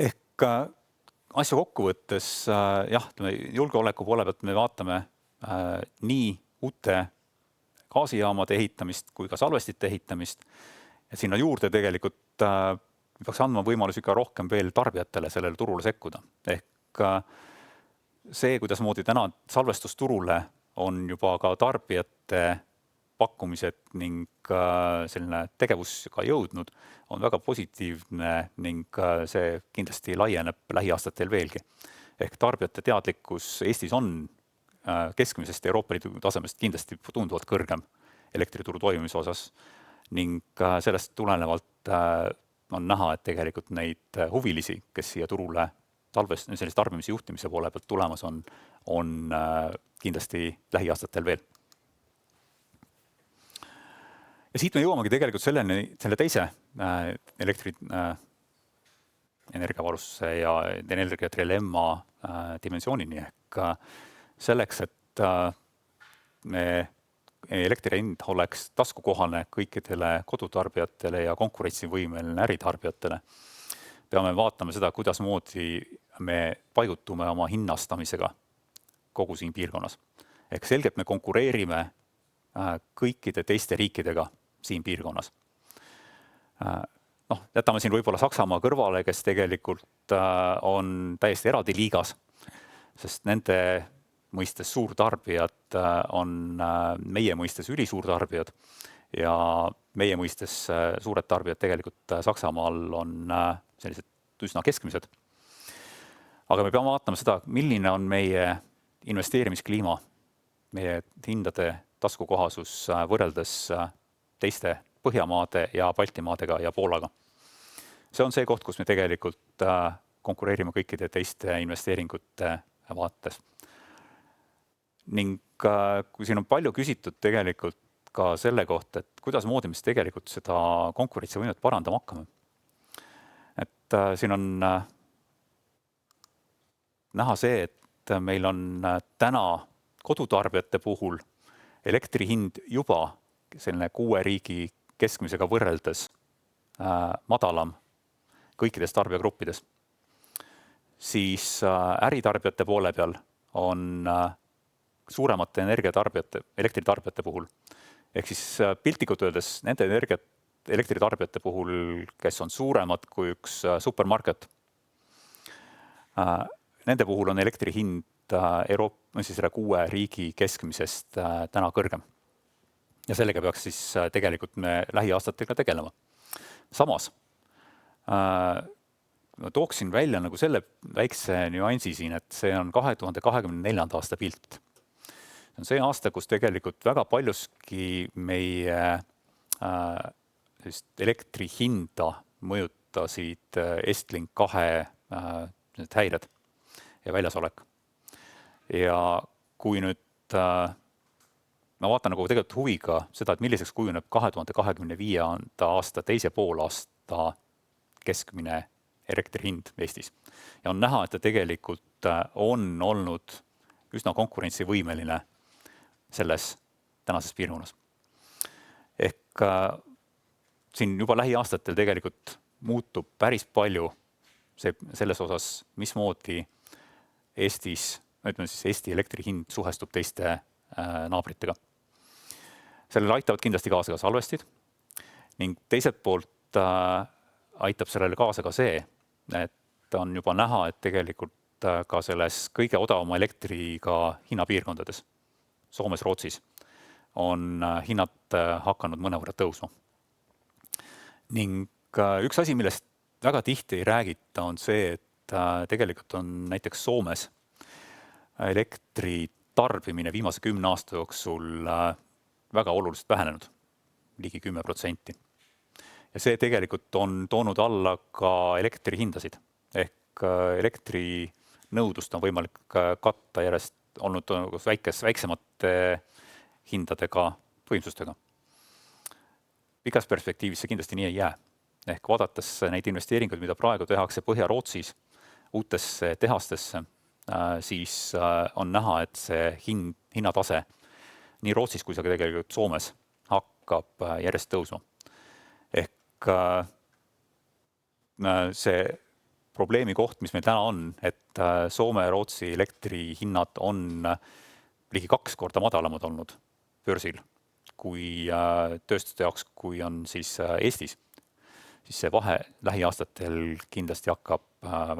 Ehk asja kokkuvõttes, julgeoleku poole pealt me vaatame nii uute gaasijaamade ehitamist kui ka salvestite ehitamist ja sinna juurde tegelikult peaks andma võimalus ikka rohkem veel tarbijatele sellele turule sekkuda. Ehk see, kuidas moodi täna salvestusturule on juba ka tarbijate pakkumised ning selline tegevus ka jõudnud, on väga positiivne ning see kindlasti laieneb lähiaastatel veelgi. Ehk tarbijate teadlikkus Eestis on keskmisest Euroopa Liidu tasemest kindlasti tunduvalt kõrgem elektrituru toimimise osas ning sellest tulenevalt on näha, et tegelikult neid huvilisi, kes siia turule sellise tarbimise juhtimise poole pealt tulemas on kindlasti lähiaastatel veel. Ja siit me jõuamegi tegelikult selle teise energiavarustuse ja energiatrilemma dimensioonini ehk selleks, et elektri hind oleks taskukohane kõikidele kodutarbijatele ja konkurentsivõimeline äritarbijatele, peame vaatama seda, kuidas moodi me paigutume oma hinnastamisega kogu siin piirkonnas. Ehk selgelt me konkureerime kõikide teiste riikidega siin piirkonnas. Jätame siin võib-olla Saksamaa kõrvale, kes tegelikult on täiesti eraldi liigas, sest nende mõistes suurtarbijad on meie mõistes ülisuurtarbijad ja meie mõistes suured tarbijad tegelikult Saksamaal on sellised üsna keskmised. Aga me peame vaatama seda, milline on meie investeerimiskliima, meie hindade taskukohasus võrreldes teiste Põhjamaade ja Baltimaadega ja Poolaga. See on see koht, kus me tegelikult konkureerime kõikide teiste investeeringute vaates. Ning kui siin on palju küsitud tegelikult ka selle kohta, et kuidas moodi mis tegelikult seda konkurentsivõimet parandama hakkame. Et siin on näha see, et meil on täna kodutarbijate puhul elektri hind juba selline 6 riigi keskmisega võrreldes madalam kõikides tarbijagruppides. Siis äritarbijate poole peal on suuremate elektritarbijate puhul. Ehk siis piltlikult öeldes nende elektritarbijate puhul, kes on suuremad kui üks supermarket, nende puhul on elektri hind Euroopa 6 riigi keskmisest täna kõrgem. Ja sellega peaks siis tegelikult me lähiaastatega tegelema. Samas, ma tooksin välja nagu selle väikse nüansi siin, et see on 2024. aasta pilt. See on see aasta, kus tegelikult väga paljuski meie elektri hinda mõjutasid Estlink 2 häired ja väljasolek. Ja kui nüüd ma vaatan nagu tegelikult huviga seda, et milliseks kujuneb 2025. aasta teise poolaasta keskmine elektri hind Eestis. Ja on näha, et ta tegelikult on olnud üsna konkurentsivõimeline selles tänases piirkonnas. Ehk siin juba lähiaastatel tegelikult muutub päris palju selles osas, mismoodi Eesti elektri hind suhestub teiste naabritega. Sellele aitavad kindlasti kaasa ka salvestid ning teiselt poolt aitab sellele kaasa ka see, et on juba näha, et tegelikult ka selles kõige odavama elektriga hinnapiirkondades, Soomes, Rootsis, on hinnad hakanud mõnevõrra tõusma. Ning üks asi, millest väga tihti ei räägita, on see, et tegelikult on näiteks Soomes elektri tarbimine viimase 10 aasta jooksul väga oluliselt vähenenud, ligi 10%. Ja see tegelikult on toonud alla ka elektri hindasid. Ehk elektri nõudlust on võimalik katta järjest olnud väiksemate hindadega võimsustega. Pikas perspektiivis see kindlasti nii ei jää. Ehk vaadates neid investeeringuid, mida praegu tehakse Põhja-Rootsis uutesse tehastesse, siis on näha, et see hinnatase nii Rootsis kui ka tegelikult Soomes hakkab järjest tõusma. Ehk see probleemi koht, mis meil täna on, et Soome ja Rootsi elektrihinnad on ligi 2 korda madalamad olnud börsil kui tööstuste jaoks, kui on siis Eestis, siis see vahe lähiaastatel kindlasti hakkab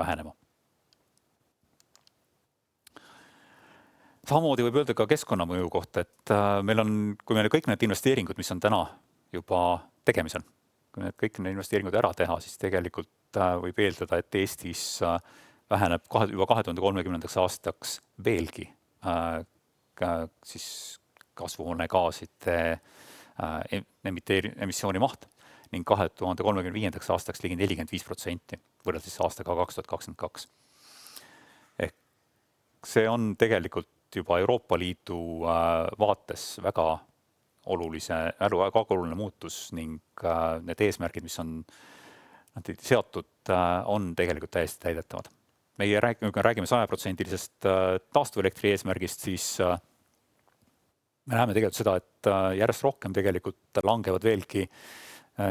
vähenema. Samamoodi võib öelda ka keskkonnamõju kohta, et kui meil kõik need investeeringud, mis on täna juba tegemisel, kui need kõik need investeeringud ära teha, siis tegelikult võib eeldada, et Eestis väheneb juba 2030. aastaks veelgi siis kasvuhoonegaaside emissiooni maht ning 2035. aastaks ligi 45% võrreldes aastaga 2022. Ehk see on tegelikult juba Euroopa Liidu vaates väga oluline muutus ning need eesmärgid, mis on seatud, on tegelikult täiesti täidetavad. Kui räägime 100%-lisest taastuelektri eesmärgist, siis me näeme tegelikult seda, et järjest rohkem tegelikult langevad veelgi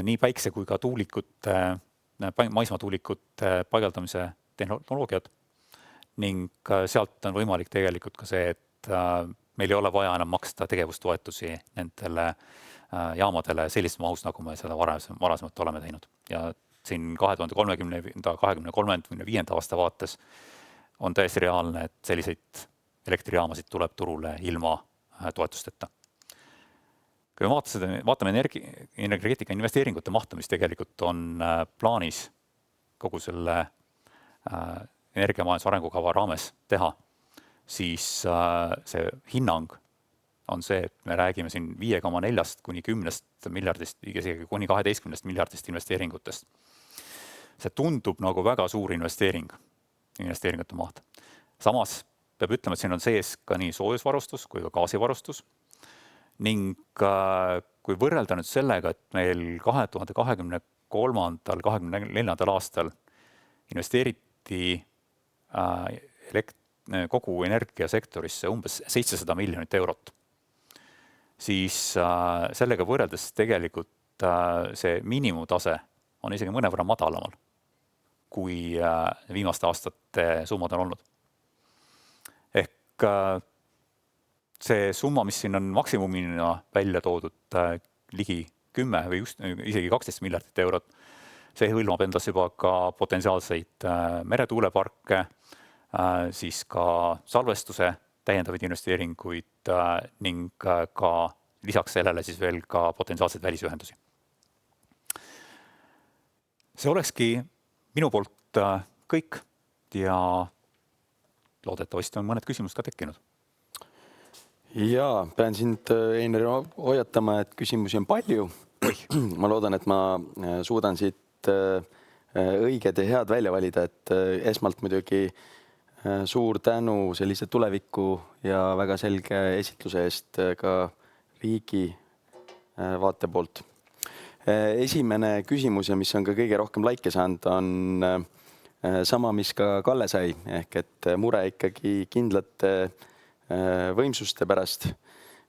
nii päikse kui ka maismaatuulikute paigaldamise tehnoloogiad ning sealt on võimalik tegelikult ka see, et meil ei ole vaja enam maksta tegevustoetusi nendele jaamadele sellises mahus, nagu me seda varasemalt oleme teinud. Ja siin 2035. aasta vaates on täiesti reaalne, et selliseid elektrijaamasid tuleb turule ilma toetusteta. Kui me vaatame energeetika investeeringute mahtu, mis tegelikult on plaanis kogu selle energiamajanduse arengukava raames teha, siis see hinnang on see, et me räägime siin 5,4 kuni 10 miljardist, isegi kuni 12 miljardist investeeringutest. See tundub nagu väga suur investeeringute maht. Samas peab ütlema, et siin on sees ka nii soojusvarustus kui ka gaasivarustus. Ning kui võrrelda nüüd sellega, et meil 2023-2024 aastal investeeriti kogu energiasektorisse umbes 700 miljonit eurot, siis sellega võrreldes tegelikult see miinimumtase on isegi mõnevõrra madalamal, kui viimaste aastate summad on olnud. Ehk see summa, mis siin on maksimumina välja toodud ligi 10 või isegi 12 miljardit eurot, see hõlmab endas juba ka potentsiaalseid meretuuleparke, siis ka salvestuse täiendavaid investeeringuid ning ka lisaks sellele siis veel ka potentsiaalseid välisühendusi. See olekski minu poolt kõik ja loodetavasti on mõned küsimused ka tekkinud. Jaa, pean sind, Einar, hoiatama, et küsimusi on palju. Ma loodan, et ma suudan siit õiged ja head välja valida, et esmalt muidugi suur tänu sellise tuleviku ja väga selge esitluse eest ka riigi vaate poolt. Esimene küsimus ja mis on ka kõige rohkem laike saanud, on sama, mis ka Kalle sai, ehk et mure ikkagi kindlate võimsuste pärast.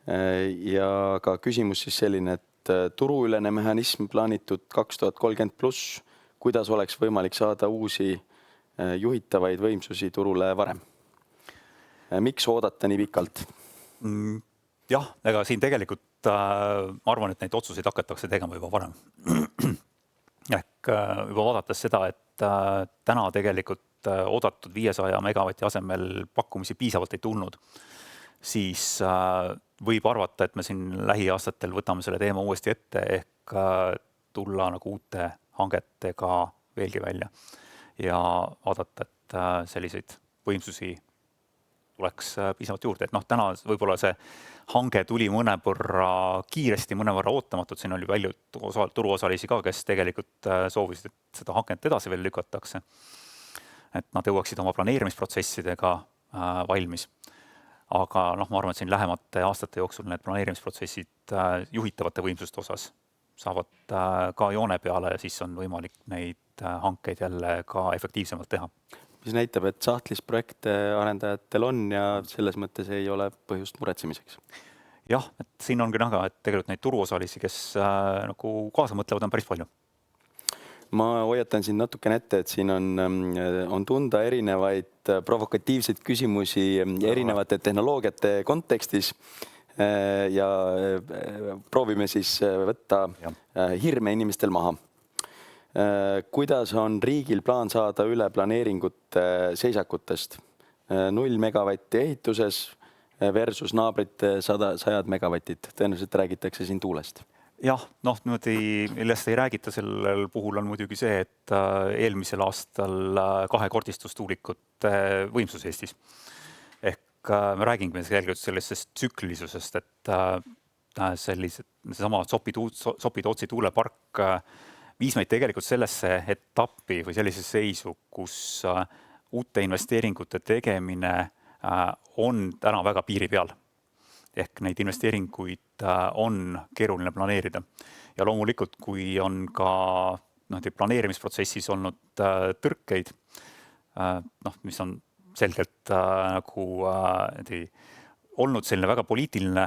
Ja ka küsimus siis selline, et turuülene mehhanism plaanitud 2030+, kuidas oleks võimalik saada uusi juhitavaid võimsusi turule varem? Miks oodata nii pikalt? Jah, ega siin tegelikult ma arvan, et neid otsuseid hakatakse tegema juba varem. Ehk juba vaadates seda, et täna tegelikult oodatud 500 megavati asemel pakkumisi piisavalt ei tulnud, siis võib arvata, et me siin lähiaastatel võtame selle teema uuesti ette ehk tulla nagu uute hangetega veelgi välja ja vaadata, et selliseid võimsusi tuleks piisavalt juurde. Et täna võib-olla see hange tuli mõnevõrra kiiresti, mõnevõrra ootamatult. Siin oli palju turuosalisi ka, kes tegelikult soovisid, et seda hanget edasi veel lükatakse. Et nad jõuaksid oma planeerimisprotsessidega valmis. Aga ma arvan, et siin lähemate aastate jooksul need planeerimisprotsessid juhitavate võimsuste osas saavad ka joone peale ja siis on võimalik neid hankeid jälle ka efektiivsemalt teha. Mis näitab, et sahtlis projekte arendajatel on ja selles mõttes ei ole põhjust muretsemiseks. Jah, et siin ongi näha, et tegelikult neid turuosalisi, kes nagu kaasa mõtlevad, on päris palju. Ma hoiatan siin natukene ette, et siin on tunda erinevaid provokatiivseid küsimusi erinevate tehnoloogiate kontekstis ja proovime siis võtta hirme inimestel maha. Kuidas on riigil plaan saada üle planeeringute seisakutest? 0 megavatti ehituses versus naabrite 100 megavatit. Tõenäoliselt räägitakse siin tuulest. Jah, millest ei räägita sellel puhul on muidugi see, et eelmisel aastal kahekordistus tuulikute võimsus Eestis. Ehk me räägime sellisest tsüklilisusest, et sellised seesama Sopi-Tootsi tuulepark viis meid tegelikult sellesse etappi või sellisesse seisu, kus uute investeeringute tegemine on täna väga piiri peal. Ehk neid investeeringuid on keeruline planeerida. Ja loomulikult, kui on ka planeerimisprotsessis olnud tõrkeid, mis on selgelt nagu olnud selline väga poliitiline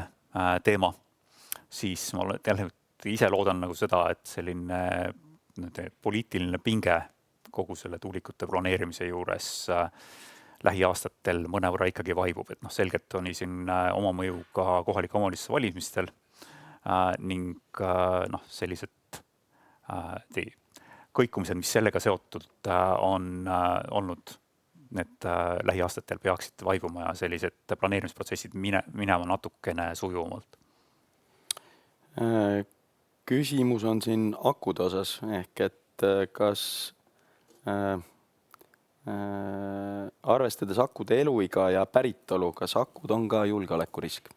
teema, siis ma ise loodan nagu seda, et selline poliitiline pinge kogu selle tuulikute planeerimise juures lähiaastatel mõnevõrra ikkagi vaibub. Et selgelt on siin oma mõju ka kohalike omavalitsuse valimistel ning sellised kõikumised, mis sellega seotud on olnud, need lähiaastatel peaksid vaibuma ja sellised planeerimisprotsessid minema natukene sujuvamalt. Küsimus on siin akude osas, ehk et kas arvestades akude eluiga ja päritolu, kas akud on ka julgeolekurisk?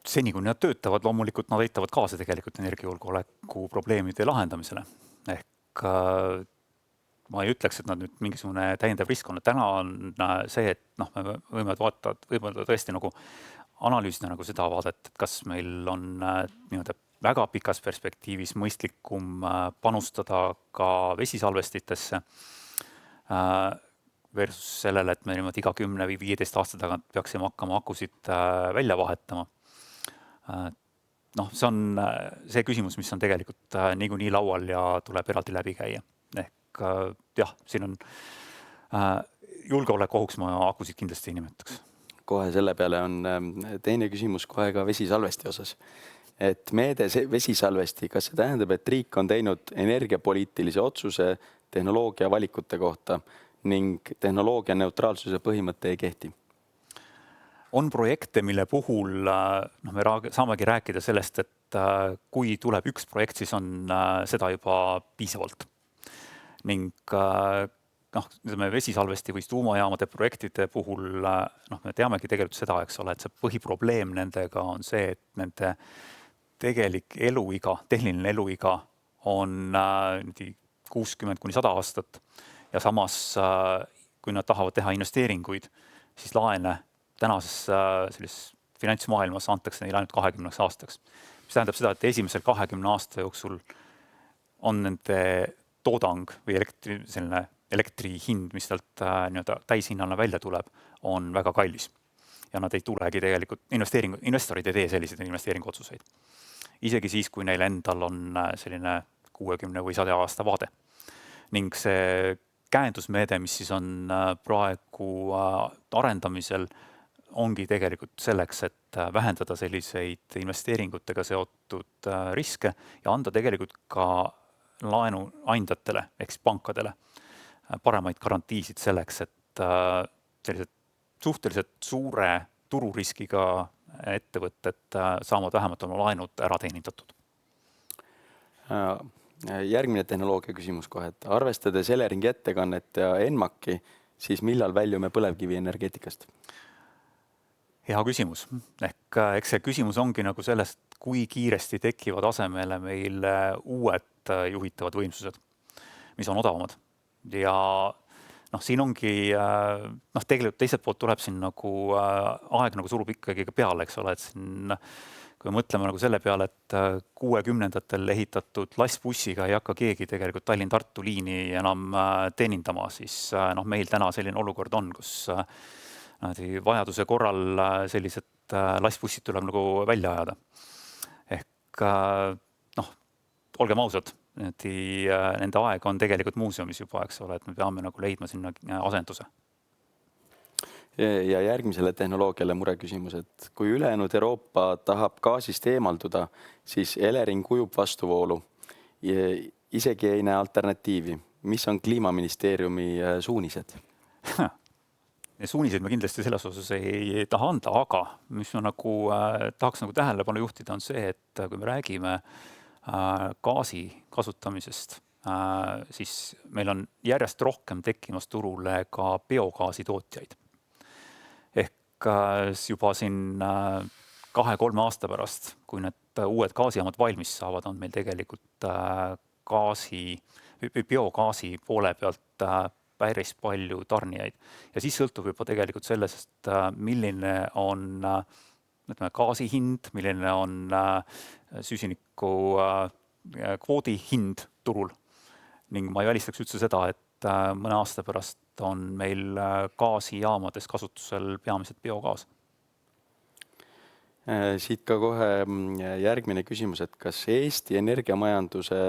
Seni, kui nad töötavad, loomulikult nad aitavad kaasa tegelikult energiajulgeoleku probleemide lahendamisele. Ehk ma ei ütleks, et nad nüüd mingisugune täiendav risk on. Täna on see, et me võime võib-olla tõesti nagu analüüsida nagu seda vaadet, et kas meil on väga pikas perspektiivis mõistlikum panustada ka vesisalvestitesse versus sellele, et me iga 10 või 15 aasta tagant peaksime hakkama akusid välja vahetama. See on see küsimus, mis on tegelikult niikuinii laual ja tuleb eraldi läbi käia. Ehk siin on julgeolekuohuks ma akusid kindlasti ei nimetaks. Kohe selle peale on teine küsimus kohe ka vesisalvesti osas. Et meede vesisalvesti, kas see tähendab, et riik on teinud energiapoliitilise otsuse tehnoloogia valikute kohta ning tehnoloogia neutraalsuse põhimõte ei kehti? On projekte, mille puhul me saamegi rääkida sellest, et kui tuleb üks projekt, siis on seda juba piisavalt. Ning vesisalvesti või tuumajaamade projektide puhul me teamegi tegelikult seda, eks ole, et see põhiprobleem nendega on see, et nende tegelik eluiga, tehniline eluiga on 60–100 aastat ja samas, kui nad tahavad teha investeeringuid, siis laene tänases sellises finantsmaailmas antakse neile ainult 20 aastaks. Mis tähendab seda, et esimesel 20 aasta jooksul on nende toodang või elektri hind, mis talt täishinnana välja tuleb, on väga kallis. Ja nad ei tulegi tegelikult, investorid ei tee selliseid investeeringuotsuseid. Isegi siis, kui neil endal on selline 60 või 100 aasta vaade. Ning see käendusmeede, mis siis on praegu arendamisel, ongi tegelikult selleks, et vähendada selliseid investeeringutega seotud riske ja anda tegelikult ka laenuandjatele ehk pankadele paremaid garantiisid selleks, et sellised suhteliselt suure tururiskiga ettevõtted saavad vähemalt oma laenud ära teenindatud. Järgmine tehnoloogia küsimus kohe, et arvestades Eleringi ettekannet ja ENMAK-i, siis millal väljume põlevkivi energeetikast? Hea küsimus. Eks see küsimus ongi nagu sellest, kui kiiresti tekivad asemele meil uued juhitavad võimsused, mis on odavamad. Ja siin ongi, tegelikult teiselt poolt tuleb siin nagu aeg nagu surub ikkagi peale, eks ole, et siin, kui mõtleme nagu selle peale, et 60-ndatel ehitatud lastbussiga ei hakka keegi tegelikult Tallinn-Tartu liini enam teenindama, siis meil täna selline olukord on, kus vajaduse korral sellised lastbussid tuleb nagu välja ajada. Ehk, olgem ausad, nende aeg on tegelikult muuseumis juba, eks ole, et me peame nagu leidma sinna asenduse. Ja järgmisele tehnoloogiale mure küsimus, et kui ülejäänud Euroopa tahab gaasist eemalduda, siis Elering ujub vastuvoolu. Isegi ei näe alternatiivi. Mis on Kliimaministeeriumi suunised? Suuniseid me kindlasti selles osas ei taha anda, aga mis ma nagu tahaks nagu tähelepanu juhtida on see, et kui me räägime gaasi kasutamisest, siis meil on järjest rohkem tekkimas turule ka biogaasi tootjaid. Ehk juba siin 2-3 aasta pärast, kui need uued gaasijaamad valmis saavad, on meil tegelikult biogaasi poole pealt päris palju tarnijaid. Ja siis sõltub juba tegelikult sellest, milline on gaasi hind, milline on süsiniku kvoodi hind turul. Ning ma ei välistaks üldse seda, et mõne aasta pärast on meil gaasijaamades kasutusel peamiselt biogaas. Siit ka kohe järgmine küsimus, et kas Eesti energiamajanduse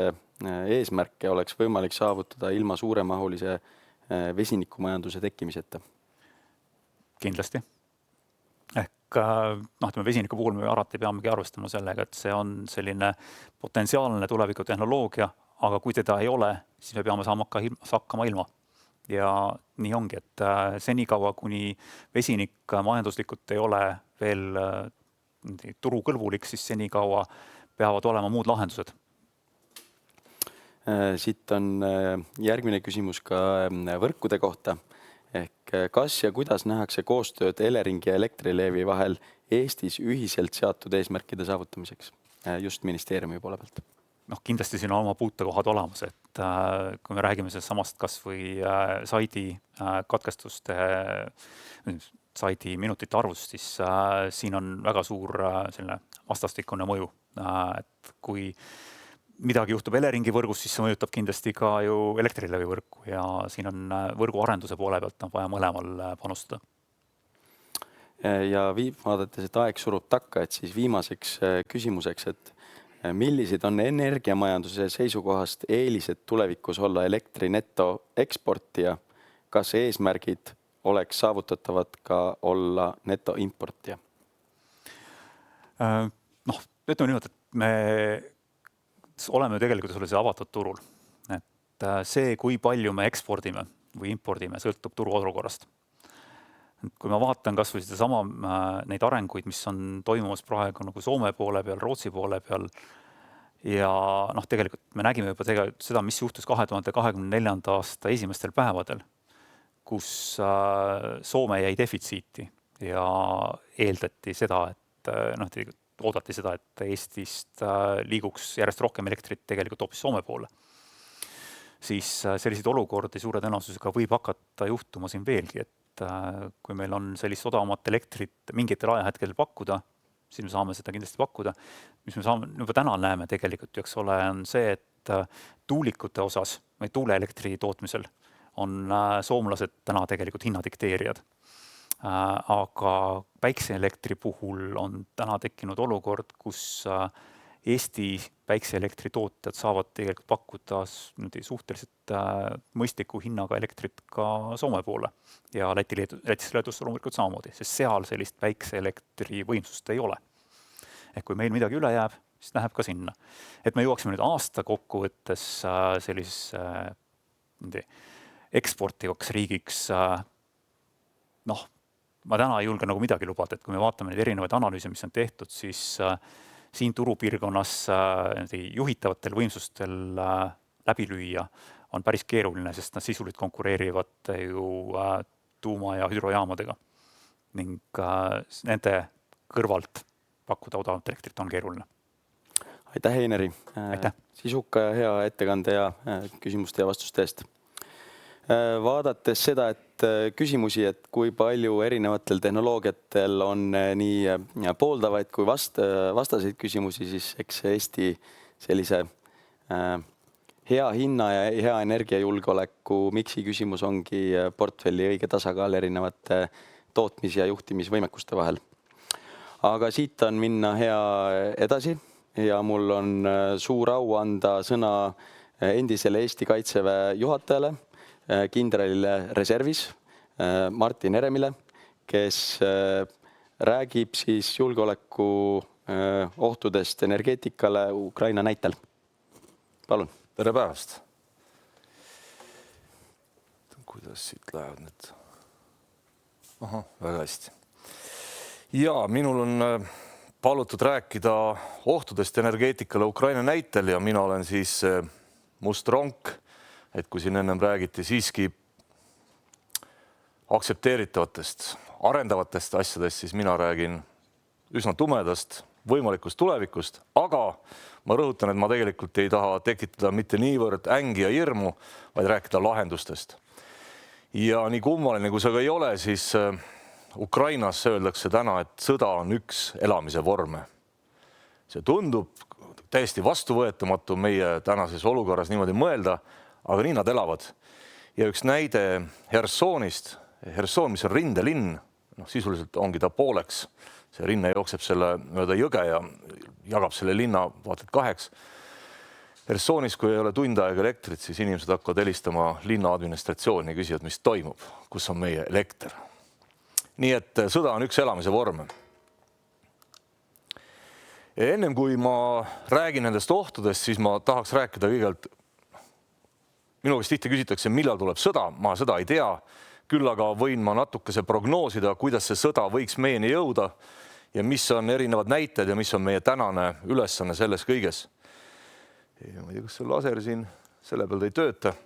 eesmärke oleks võimalik saavutada ilma suuremahulise vesinikumajanduse tekkimiseta? Kindlasti. Ehk vesiniku puhul me alati peamegi arvestama sellega, et see on selline potentsiaalne tulevikutehnoloogia, aga kui teda ei ole, siis me peame hakkama ilma. Ja nii ongi, et senikaua, kuni vesinik majanduslikult ei ole veel turukõlbulik, siis senikaua peavad olema muud lahendused. Siit on järgmine küsimus ka võrkude kohta. Ehk kas ja kuidas nähakse koostööd Eleringi ja Elektrilevi vahel Eestis ühiselt seatud eesmärkide saavutamiseks just ministeeriumi poole pealt? Kindlasti siin on oma puutekohad olemas, et kui me räägime samast kas või saidi katkestuste, saidi minutite arvust, siis siin on väga suur selline vastastikune mõju. Et kui midagi juhtub Eleringi võrgus, siis see mõjutab kindlasti ka ju Elektrilevi võrku ja siin on võrgu arenduse poole pealt on vaja mõlemal panustada. Ja vaadates, et aeg surub takka, et siis viimaseks küsimuseks, et millised on energiamajanduse seisukohast eelised tulevikus olla elektri netoeksportija? Kas eesmärgid oleks saavutatavad ka olla netoimportija? Ütleme niimoodi, et me oleme tegelikult sellise avatud turul. Et see, kui palju me ekspordime või impordime, sõltub turu olukorrast. Kui ma vaatan kas või sama neid arenguid, mis on toimumas praegu nagu Soome poole peal, Rootsi poole peal ja tegelikult me nägime juba seda, mis juhtus 2024. aasta esimestel päevadel, kus Soome jäi defitsiiti ja eeldati seda, et oodati seda, et Eestist liiguks järjest rohkem elektrit tegelikult hoopis Soome poole. Siis selliseid olukordi suure tõenäosusega võib hakata juhtuma siin veelgi, et kui meil on sellist odavamat elektrit mingitel ajahetkel pakkuda, siis me saame seda kindlasti pakkuda. Mis me saame, juba täna näeme tegelikult, on see, et tuulikute osas või tuuleelektri tootmisel on soomlased täna tegelikult hinnadikteerijad. Aga päikseelektri puhul on täna tekkinud olukord, kus Eesti päikseelektri tootjad saavad tegelikult pakkuda suhteliselt mõistliku hinnaga elektrit ka Soome poole ja Lätis loomulikult samamoodi, sest seal sellist päikseelektri võimsust ei ole. Ehk kui meil midagi üle jääb, siis läheb ka sinna. Et me jõuaksime nüüd aasta kokkuvõttes sellise eksportivaks riigiks, ma täna ei julge nagu midagi lubada, et kui me vaatame neid erinevaid analüüse, mis on tehtud, siis siin turupiirkonnas juhitavatel võimsustel läbi lüüa on päris keeruline, sest nad sisuliselt konkureerivad ju tuuma- ja hüdrojaamadega. Ning nende kõrvalt pakkuda odavat elektrit on keeruline. Aitäh, Heineri! Aitäh! Sisuka ja hea ettekande ja küsimuste ja vastuste eest. Vaadates seda, et küsimusi, et kui palju erinevatel tehnoloogiatel on nii pooldavaid kui vastaseid küsimusi, siis eks Eesti sellise hea hinna ja hea energiajulgeoleku miksi küsimus ongi portfelli õige tasakaal erinevate tootmis- ja juhtimisvõimekuste vahel. Aga siit on minna hea edasi ja mul on suur au anda sõna endisele Eesti Kaitseväe juhatajale, kindralile reservis Martin Heremile, kes räägib siis julgeoleku ohtudest energeetikale Ukraina näitel. Palun. Tere päevast. Kuidas siit lähevad need? Väga hästi. Ja minul on palutud rääkida ohtudest energeetikale Ukraina näitel ja mina olen siis must ronk, et kui siin ennem räägiti siiski aktsepteeritavatest, arendavatest asjadest, siis mina räägin üsna tumedast võimalikust tulevikust, aga ma rõhutan, et ma tegelikult ei taha tekitada mitte niivõrd ängi ja hirmu, vaid rääkida lahendustest. Ja nii kummaline, kui see ka ei ole, siis Ukrainas öeldakse täna, et sõda on üks elamise vorme. See tundub täiesti vastuvõetamatu meie tänases olukorras niimoodi mõelda, aga nii nad elavad. Ja üks näide Hersonist, Herson, mis on rindelinn, sisuliselt ongi ta pooleks. See rinne jookseb selle mööda jõge ja jagab selle linna vaatad kaheks. Hersonis, kui ei ole tund aega elektrit, siis inimesed hakkavad helistama linna administratsiooni ja küsivad, mis toimub, kus on meie elekter. Nii et sõda on üks elamise vorm. Ennem kui ma räägin nendest ohtudest, siis ma tahaks rääkida kõigepealt. Minu käest tihti küsitakse, millal tuleb sõda, ma seda ei tea. Küll aga võin ma natukese prognoosida, kuidas see sõda võiks meieni jõuda ja mis on erinevad näited ja mis on meie tänane ülesanne selles kõiges. Ma ei tea, kas see laser siin selle peal ei tööta.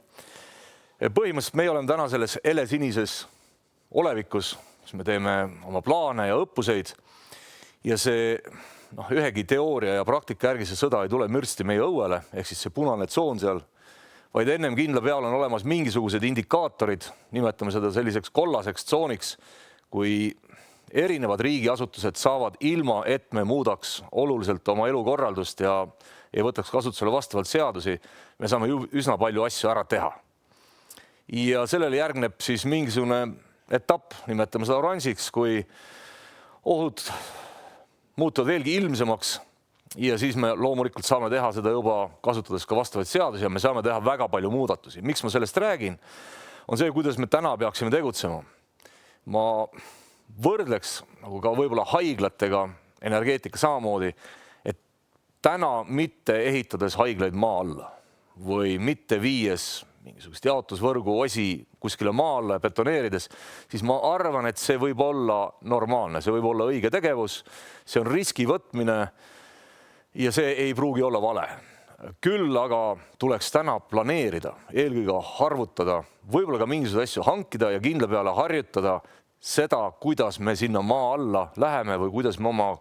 Põhimõtteliselt me oleme täna selles helesinises olevikus, kus me teeme oma plaane ja õppuseid ja see ühegi teooria ja praktika järgi see sõda ei tule mürsti meie õuele, ehk siis see punane tsoon seal, vaid ennem kindla peal on olemas mingisugused indikaatorid, nimetame seda selliseks kollaseks tsooniks, kui erinevad riigiasutused saavad ilma, et me muudaks oluliselt oma elukorraldust ja ei võtaks kasutusele vastavalt seadusi, me saame üsna palju asju ära teha. Ja sellele järgneb siis mingisugune etapp, nimetame seda oranžiks, kui ohud muutuvad veelgi ilmsemaks ja siis me loomulikult saame teha seda juba kasutades ka vastavaid seadusi ja me saame teha väga palju muudatusi. Miks ma sellest räägin, on see, kuidas me täna peaksime tegutsema. Ma võrdleks nagu ka võib-olla haiglatega, energeetika samamoodi, et täna mitte ehitades haiglaid maa alla või mitte viies mingisugust jaotusvõrgu osi kuskile maa alla ja betoneerides, siis ma arvan, et see võib olla normaalne, see võib olla õige tegevus, see on riski võtmine ja see ei pruugi olla vale. Küll aga tuleks täna planeerida, eelkõige arvutada, võib-olla ka mingisuguseid asju hankida ja kindla peale harjutada seda, kuidas me sinna maa alla läheme või kuidas me oma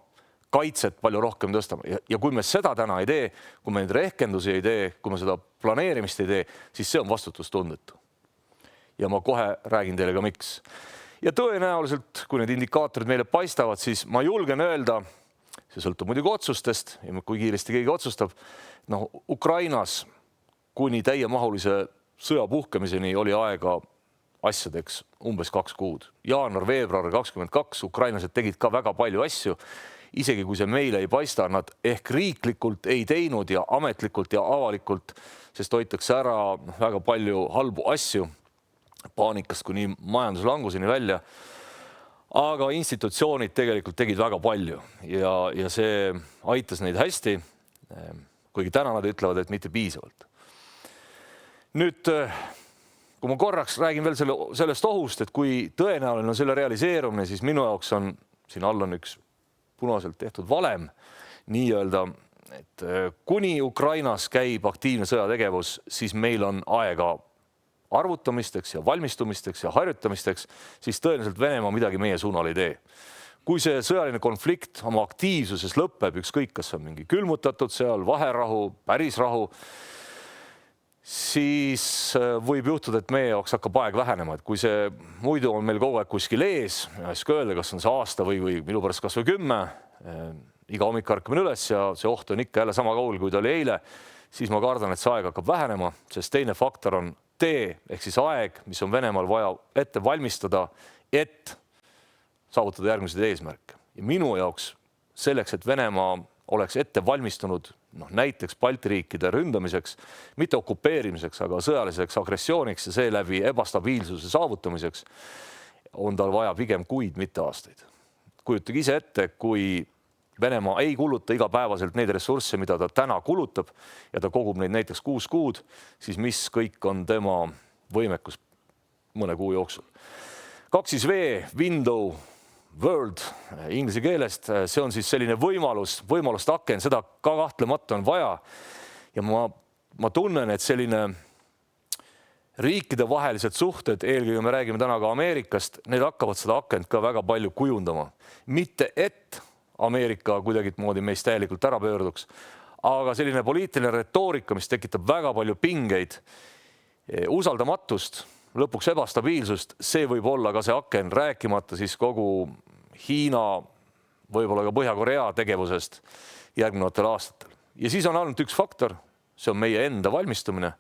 kaitset palju rohkem tõstame. Ja kui me seda täna ei tee, kui me neid rehkendusi ei tee, kui me seda planeerimist ei tee, siis see on vastutustundetu. Ja ma kohe räägin teile ka miks. Ja tõenäoliselt, kui need indikaatorid meile paistavad, siis ma julgen öelda, see sõltub muidugi otsustest ja kui kiiresti keegi otsustab, Ukrainas kuni täiemahulise sõja puhkemiseni oli aega asjadeks umbes 2 kuud. Jaanuar, veebruar 22 ukrainlased tegid ka väga palju asju. Isegi kui see meile ei paista, nad ehk riiklikult ei teinud ja ametlikult ja avalikult, sest hoitakse ära väga palju halbu asju, paanikast kuni majanduslanguseni välja. Aga institutsioonid tegelikult tegid väga palju ja see aitas neid hästi, kuigi täna nad ütlevad, et mitte piisavalt. Nüüd, kui ma korraks räägin veel sellest ohust, et kui tõenäoline on selle realiseerumine, siis minu jaoks on, siin all on üks punaselt tehtud valem, nii öelda, et kuni Ukrainas käib aktiivne sõjategevus, siis meil on aega arvutamisteks ja valmistumisteks ja harjutamisteks, siis tõenäoliselt Venemaa midagi meie suunal ei tee. Kui see sõjaline konflikt oma aktiivsuses lõpeb, ükskõik kas on mingi külmutatud seal, vaherahu, päris rahu, siis võib juhtuda, et meie jaoks hakkab aeg vähenema. Et kui see muidu on meil kogu aeg kuskil ees, ja siis öelda, kas on see aasta või minu pärast kas või 10, iga hommik ärkamine üles ja see oht on ikka jälle sama kaugel, kui ta oli eile, siis ma kardan, et see aeg hakkab vähenema, sest teine faktor on tee, ehk siis aeg, mis on Venemaal vaja ette valmistada, et saavutada järgmised eesmärke. Ja minu jaoks selleks, et Venemaa oleks ette valmistunud näiteks Balti riikide ründamiseks, mitte okupeerimiseks, aga sõjaliseks agressiooniks ja seeläbi ebastabiilsuse saavutamiseks, on tal vaja pigem kuid, mitte aastaid. Kujutage ise ette, kui Venemaa ei kuluta igapäevaselt neid ressursse, mida ta täna kulutab ja ta kogub neid näiteks 6 kuud, siis mis kõik on tema võimekus mõne kuu jooksul. 2V, window, world inglise keelest, see on siis selline võimalust aken, seda ka kahtlemata on vaja. Ja ma tunnen, et selline riikide vahelised suhted, eelkõige me räägime täna ka Ameerikast, need hakkavad seda akent ka väga palju kujundama. Mitte et Ameerika kuidagimoodi meist täielikult ära pöörduks. Aga selline poliitiline retoorika, mis tekitab väga palju pingeid, usaldamatust, lõpuks ebastabiilsust, see võib olla ka see aken, rääkimata siis kogu Hiina, võib-olla ka Põhja-Korea tegevusest järgnevatel aastatel. Ja siis on ainult üks faktor, see on meie enda valmistumine.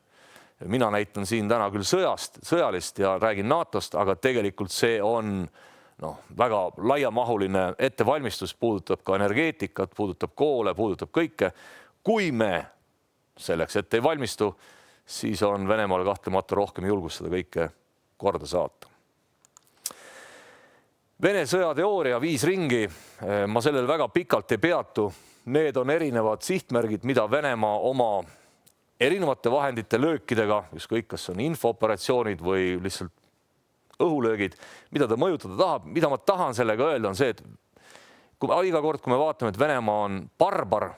Mina näitan siin täna küll sõjalist ja räägin NATO-st, aga tegelikult see on väga laiamahuline ettevalmistus, puudutab ka energeetikat, puudutab koole, puudutab kõike. Kui me selleks ette ei valmistu, siis on Venemaal kahtlemata rohkem julgust seda kõike korda saata. Vene sõjateooria 5 ringi, ma sellel väga pikalt ei peatu. Need on erinevad sihtmärgid, mida Venemaa oma erinevate vahendite löökidega, ükskõik kas on infooperatsioonid või lihtsalt õhulöögid, mida ta mõjutada tahab. Mida ma tahan sellega öelda on see, et iga kord, kui me vaatame, et Venemaa on barbar,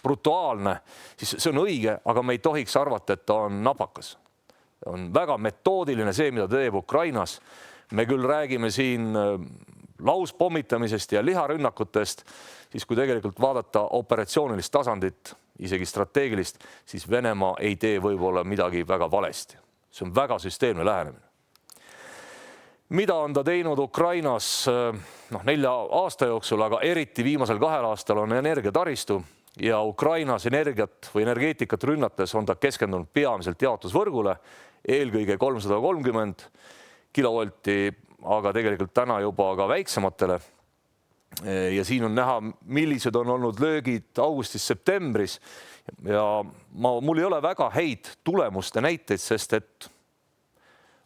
brutaalne, siis see on õige, aga me ei tohiks arvata, et ta on napakas. On väga metoodiline see, mida teeb Ukrainas. Me küll räägime siin lauspommitamisest ja liharünnakutest, siis kui tegelikult vaadata operatsioonilist tasandit, isegi strateegilist, siis Venemaa ei tee võib-olla midagi väga valesti. See on väga süsteemne lähenemine. Mida on ta teinud Ukrainas 4 aasta jooksul, aga eriti viimasel 2 aastal on energiataristu ja Ukrainas energiat või energeetikat rünnates on ta keskendunud peamiselt jaotusvõrgule, eelkõige 330 kilovolti, aga tegelikult täna juba ka väiksematele. Ja siin on näha, millised on olnud löögid augustis-septembris ja mul ei ole väga häid tulemuste näiteid, sest et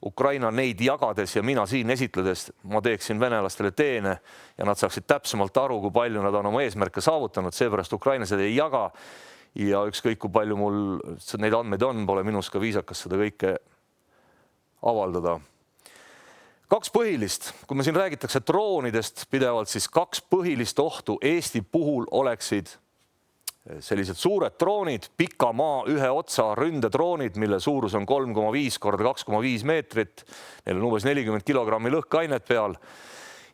Ukraina neid jagades ja mina siin esitledes ma teeksin venelastele teene ja nad saaksid täpsemalt aru, kui palju nad on oma eesmärke saavutanud, seepärast Ukraina seda ei jaga ja ükskõik kui palju mul neid andmeid on, pole minus ka viisakas seda kõike avaldada. 2 põhilist, kui me siin räägitakse droonidest pidevalt, siis 2 põhilist ohtu Eesti puhul oleksid sellised suured droonid, pika maa ühe otsa ründedroonid, mille suurus on 3,5 korda 2,5 meetrit. Neil on umbes 40 kilogrammi lõhkainet peal.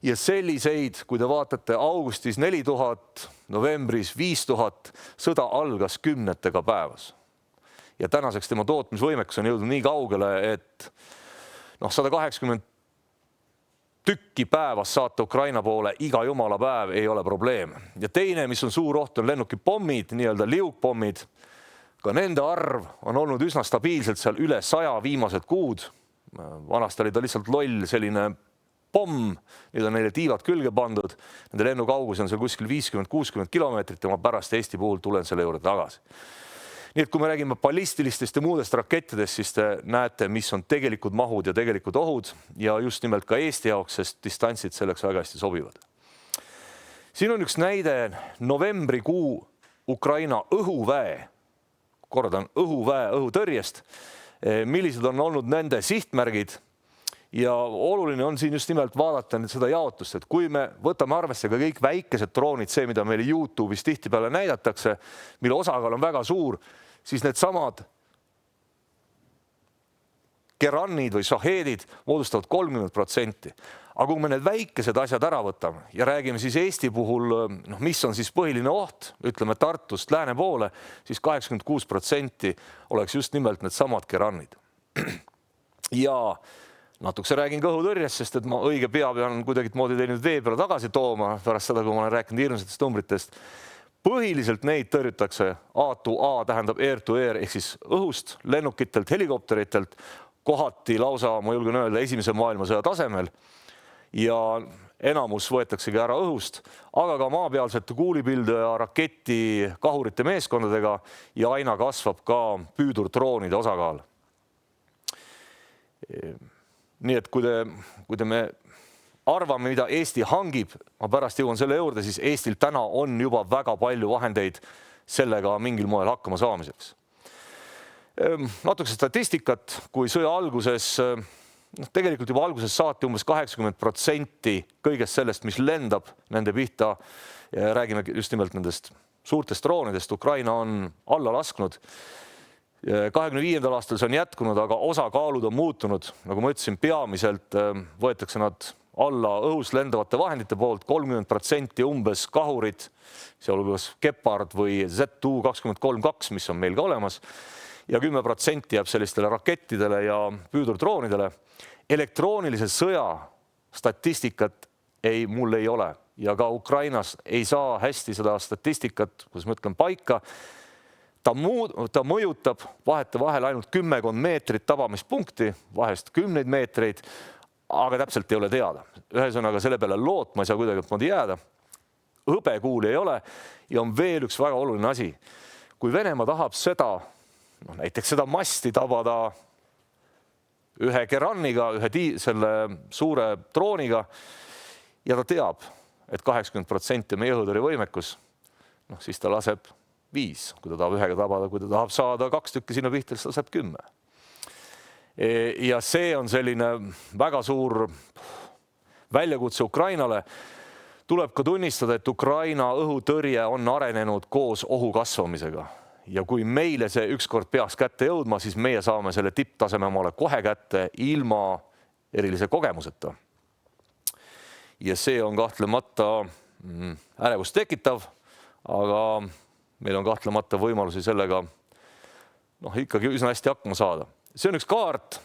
Ja selliseid, kui te vaatate augustis 4000, novembris 5000, sõda algas 10 päevas. Ja tänaseks tema tootmisvõimekus on jõudnud nii kaugele, et 180 tükki päevas saata Ukraina poole iga jumala päev ei ole probleem. Ja teine, mis on suur oht, on lennukipommid, nii-öelda liugpommid. Ka nende arv on olnud üsna stabiilselt seal üle 100 viimased kuud. Vanasti oli ta lihtsalt loll selline pomm, nüüd on neile tiivad külge pandud. Nende lennukaugus on seal kuskil 50-60 kilomeetrit ja ma pärast Eesti puhul tulen selle juurde tagasi. Nii et kui me räägime ballistilistest ja muudest rakettidest, siis te näete, mis on tegelikud mahud ja tegelikud ohud ja just nimelt ka Eesti jaoks, sest distantsid selleks väga hästi sobivad. Siin on üks näide novembrikuu Ukraina õhuväe, kordan õhuväe õhutõrjest, millised on olnud nende sihtmärgid ja oluline on siin just nimelt vaadata seda jaotust, et kui me võtame arvesse ka kõik väikesed droonid, see, mida meile YouTube'is tihtipeale näidatakse, mille osakaal on väga suur, siis need samad Gerannid või Shahedid moodustavad 30%. Aga kui me need väikesed asjad ära võtame ja räägime siis Eesti puhul, mis on siis põhiline oht, ütleme Tartust lääne poole, siis 86% oleks just nimelt need samad Gerannid. Ja natukese räägin ka õhutõrjest, sest et ma õige pea pean kuidagi moodi teinud vee peale tagasi tooma pärast seda, kui ma olen rääkinud hirmsatest numbritest. Põhiliselt neid tõrjutakse A-to-A, tähendab air-to-air ehk siis õhust, lennukitelt, helikopteritelt, kohati lausa, ma julgen öelda, esimese maailmasõja tasemel ja enamus võetaksegi ära õhust, aga ka maapealsete kuulipilde ja raketi kahurite meeskondadega ja aina kasvab ka püüdurdroonide osakaal. Nii et kui te me arvame, mida Eesti hangib, ma pärast jõuan selle juurde, siis Eestil täna on juba väga palju vahendeid sellega mingil moel hakkama saamiseks. Natuke statistikat, kui sõja alguses, tegelikult juba alguses saati umbes 80% kõigest sellest, mis lendab nende pihta, räägime just nimelt nendest suurtest droonidest, Ukraina on alla lasknud. 25. aastal see on jätkunud, aga osakaalud on muutunud. Nagu ma ütlesin, peamiselt võetakse nad alla õhus lendavate vahendite poolt, 30% umbes kahurid, sealhulgas Gepard või ZU-23-2, mis on meil ka olemas, ja 10% jääb sellistele rakettidele ja püüdurdroonidele. Elektroonilise sõja statistikat mul ei ole ja ka Ukrainas ei saa hästi seda statistikat, kus ma ütlen, paika. Ta mõjutab vahetevahel ainult 10 meetrit tabamispunkti, vahest 10 meetreid, aga täpselt ei ole teada. Ühesõnaga selle peale lootma ei saa kuidagi jääda. Hõbekuuli ei ole ja on veel üks väga oluline asi. Kui Venemaa tahab seda, näiteks seda masti tabada ühe Keraniga, selle suure drooniga ja ta teab, et 80% meie õhutõrje võimekus, siis ta laseb 5, kui ta tahab ühega tabada, kui ta tahab saada 2 tükki sinna pihta, siis ta saab 10. Ja see on selline väga suur väljakutse Ukrainale. Tuleb ka tunnistada, et Ukraina õhutõrje on arenenud koos ohu kasvamisega. Ja kui meile see ükskord peaks kätte jõudma, siis meie saame selle tipptaseme omale kohe kätte ilma erilise kogemuseta. Ja see on kahtlemata ärevust tekitav, aga meil on kahtlemata võimalusi sellega ikkagi üsna hästi hakkama saada. See on üks kaart,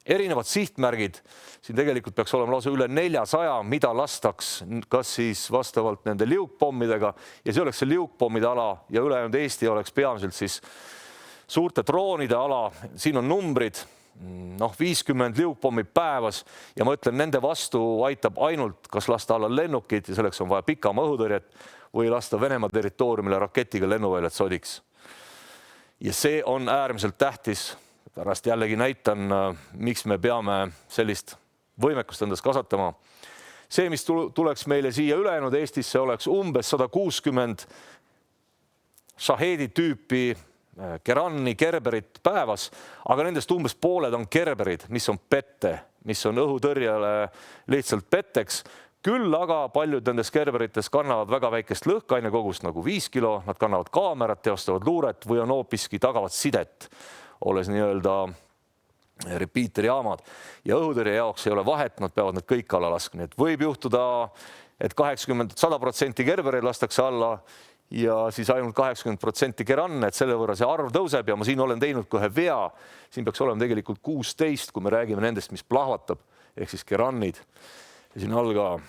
erinevad sihtmärgid, siin tegelikult peaks olema lausa üle 400, mida lastaks kas siis vastavalt nende liukpommidega ja see oleks see liukpommide ala ja ülejäänud Eesti oleks peamiselt siis suurte droonide ala, siin on numbrid, 50 liukpommi päevas ja ma ütlen, nende vastu aitab ainult kas lasta alla lennukid ja selleks on vaja pikama õhutõrjet või lasta Venemaa territooriumile raketiga lennuväljad sodiks. Ja see on äärmiselt tähtis. Pärast jällegi näitan, miks me peame sellist võimekust endas kasvatama. See, mis tuleks meile siia ülejäänud Eestisse, oleks umbes 160 Shahedi tüüpi Kerani Kerberit päevas, aga nendest umbes pooled on Kerberid, mis on pette, mis on õhutõrjele lihtsalt petteks. Küll aga paljud nendest Kerberites kannavad väga väikest lõhkainekogust nagu 5 kilo, nad kannavad kaamerat, teostavad luuret või on hoopiski tagavad sidet, olles nii-öelda repeateri jaamad. Ja õhutõrje jaoks ei ole vahet, nad peavad need kõik alla laskma. Et võib juhtuda, et 100% Kerbereid lastakse alla ja siis ainult 80% Keranne, et selle võrra see arv tõuseb ja ma siin olen teinud kohe vea. Siin peaks olema tegelikult 16, kui me räägime nendest, mis plahvatab, ehk siis Kerannid. Ja siin alga,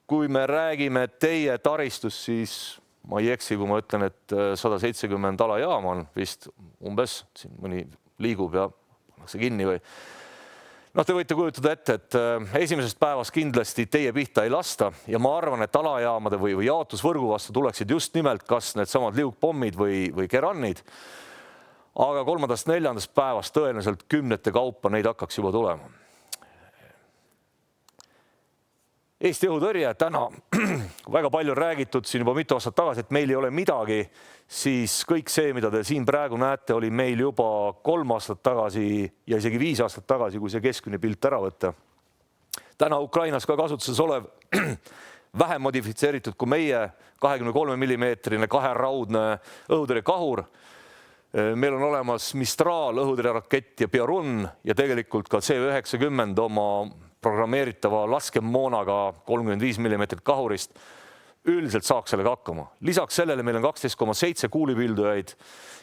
kui me räägime teie taristust, siis ma ei eksi, kui ma ütlen, et 170 alajaam on vist umbes, siin mõni liigub ja pannakse kinni või. Te võite kujutada ette, et esimesest päevast kindlasti teie pihta ei lasta ja ma arvan, et alajaamade või jaotusvõrgu vastu tuleksid just nimelt kas need samad liukpommid või Kerannid, aga 3.–4. päevast tõenäoliselt 10 kaupa neid hakkaks juba tulema. Eesti õhutõrje täna väga palju räägitud siin juba mitu aastat tagasi, et meil ei ole midagi, siis kõik see, mida te siin praegu näete, oli meil juba 3 aastat tagasi ja isegi 5 aastat tagasi, kui see keskmine pilt ära võtta. Täna Ukrainas ka kasutuses olev vähem modifitseeritud kui meie 23 mm kaheraudne õhutõrje kahur. Meil on olemas Mistral õhutõrjerakett ja Piorun ja tegelikult ka C-90 oma programmeeritava laskemoonaga 35 mm kahurist üldiselt saaks sellega hakkama. Lisaks sellele meil on 12,7 kuulipildujaid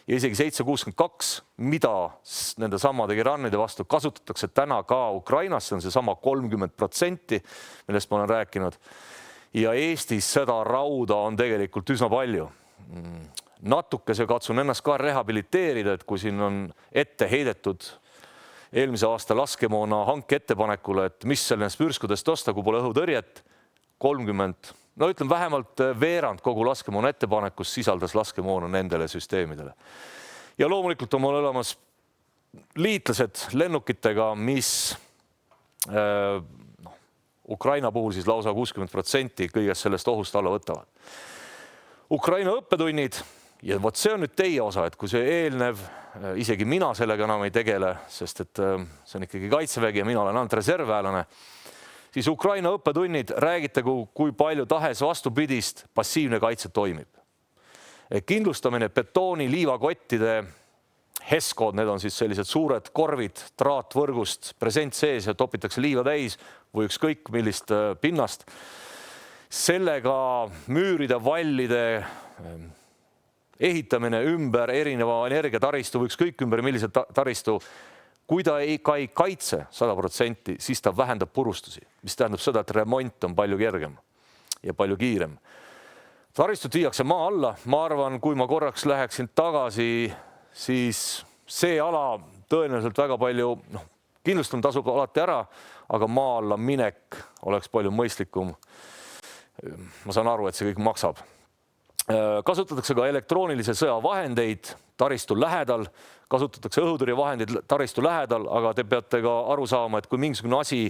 ja isegi 7,62, mida nende samade Kerannide vastu kasutatakse täna ka Ukrainas, see on see sama 30%, millest ma olen rääkinud. Ja Eestis seda rauda on tegelikult üsna palju. Natuke see katsun ennast ka rehabiliteerida, et kui siin on ette heidetud eelmise aasta laskemoona hanke ettepanekule, et mis sellest pürskudest osta, kui pole õhutõrjet, 30, ütlen vähemalt veerand kogu laskemoona ettepanekus sisaldas laskemoona nendele süsteemidele. Ja loomulikult on mul olemas liitlased lennukitega, mis Ukraina puhul siis lausa 60% kõigest sellest ohust alla võtavad. Ukraina õppetunnid, ja vot see on nüüd teie osa, et kui see eelnev, isegi mina sellega enam ei tegele, sest et see on ikkagi kaitsevägi ja mina olen ainult reservväelane, siis Ukraina õppetunnid räägitagu, kui palju tahes vastupidist passiivne kaitse toimib. Kindlustamine betooni liivakottide Heskod, need on siis sellised suured korvid traatvõrgust, present sees ja topitakse liiva täis või ükskõik millist pinnast. Sellega müüride, vallide ehitamine ümber erineva energiataristu või ükskõik ümber millise taristu, kui ta ei kaitse 100%, siis ta vähendab purustusi, mis tähendab seda, et remont on palju kergem ja palju kiirem. Taristut viiakse maa alla. Ma arvan, kui ma korraks läheksin tagasi, siis see ala tõenäoliselt väga palju, kindlustamine tasub alati ära, aga maa alla minek oleks palju mõistlikum. Ma saan aru, et see kõik maksab. Kasutatakse ka elektroonilise sõja vahendeid taristu lähedal, kasutatakse õhutõrjevahendeid taristu lähedal, aga te peate ka aru saama, et kui mingisugune asi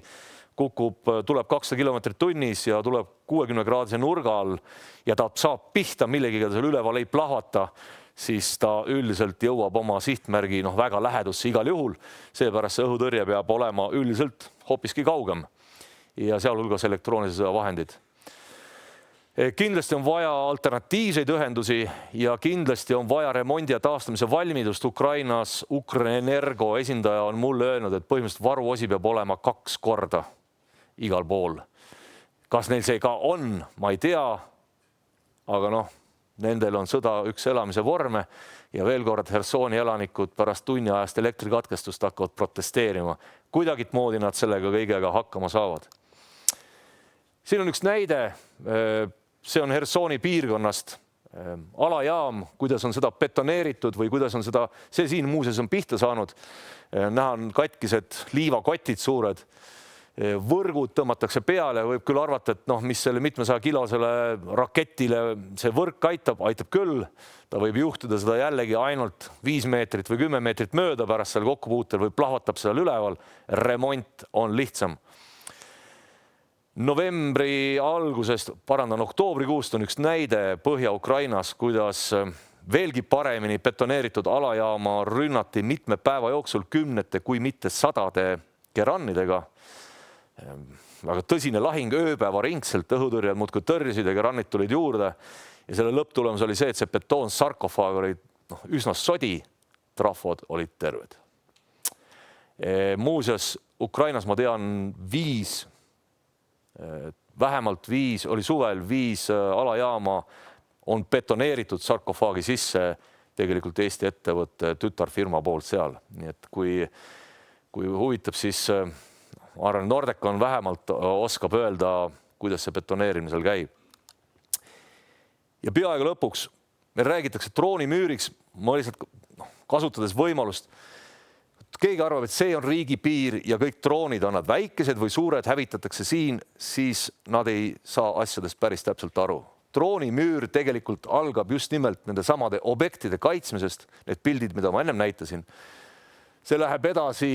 tuleb 200 kilomeetrit tunnis ja tuleb 60-kraadise nurga all ja ta saab pihta millegiga, seal üleval ei plahvata, siis ta üldiselt jõuab oma sihtmärgi väga lähedusse igal juhul. Seepärast see õhutõrje peab olema üldiselt hoopiski kaugem ja sealhulgas elektroonilise sõja vahendid. Kindlasti on vaja alternatiivseid ühendusi ja kindlasti on vaja remondi ja taastamise valmidust Ukrainas. Ukrenergo esindaja on mulle öelnud, et põhimõtteliselt varuosi peab olema 2 korda igal pool. Kas neil see ka on, ma ei tea, aga nendel on sõda üks elamise vorme ja veel kord Hersoni elanikud pärast tunniajast elektrikatkestust hakkavad protesteerima. Kuidagit moodi nad sellega kõigega hakkama saavad. Siin on üks näide. See on Hersoni piirkonnast alajaam, kuidas on seda betoneeritud või kuidas on seda, see siin muuseas on pihta saanud. Näha on katkised liivakotid suured, võrgud tõmmatakse peale, võib küll arvata, et mis selle 700 kilosele raketile see võrk aitab küll. Ta võib juhtuda seda jällegi ainult 5 meetrit või 10 meetrit mööda pärast seal kokkupuutel või plahvatab seal üleval. Remont on lihtsam. Novembri algusest, oktoobrikuust on üks näide Põhja-Ukrainas, kuidas veelgi paremini betoneeritud alajaama rünnati mitme päeva jooksul 10 kui mitte 100 gerannidega. Väga tõsine lahing ööpäeva ringselt, õhutõrjad muudkui tõrjusid ja gerannid tulid juurde. Ja selle lõpptulemus oli see, et see betoon sarkofaag oli üsna sodi, trafod olid terved. Muuseas, Ukrainas ma tean vähemalt 5, oli suvel 5 alajaama on betoneeritud sarkofaagi sisse tegelikult Eesti ettevõtte tütarfirma poolt seal. Nii et kui huvitab, siis ma arvan, Nordecon vähemalt oskab öelda, kuidas see betoneerimine seal käib. Ja peaaegu lõpuks meil räägitakse droonimüüriks, ma lihtsalt kasutades võimalust. Keegi arvab, et see on riigipiir ja kõik droonid on nad väikesed või suured, hävitatakse siin, siis nad ei saa asjadest päris täpselt aru. Droonimüür tegelikult algab just nimelt nende samade objektide kaitsmisest, need pildid, mida ma ennem näitasin. See läheb edasi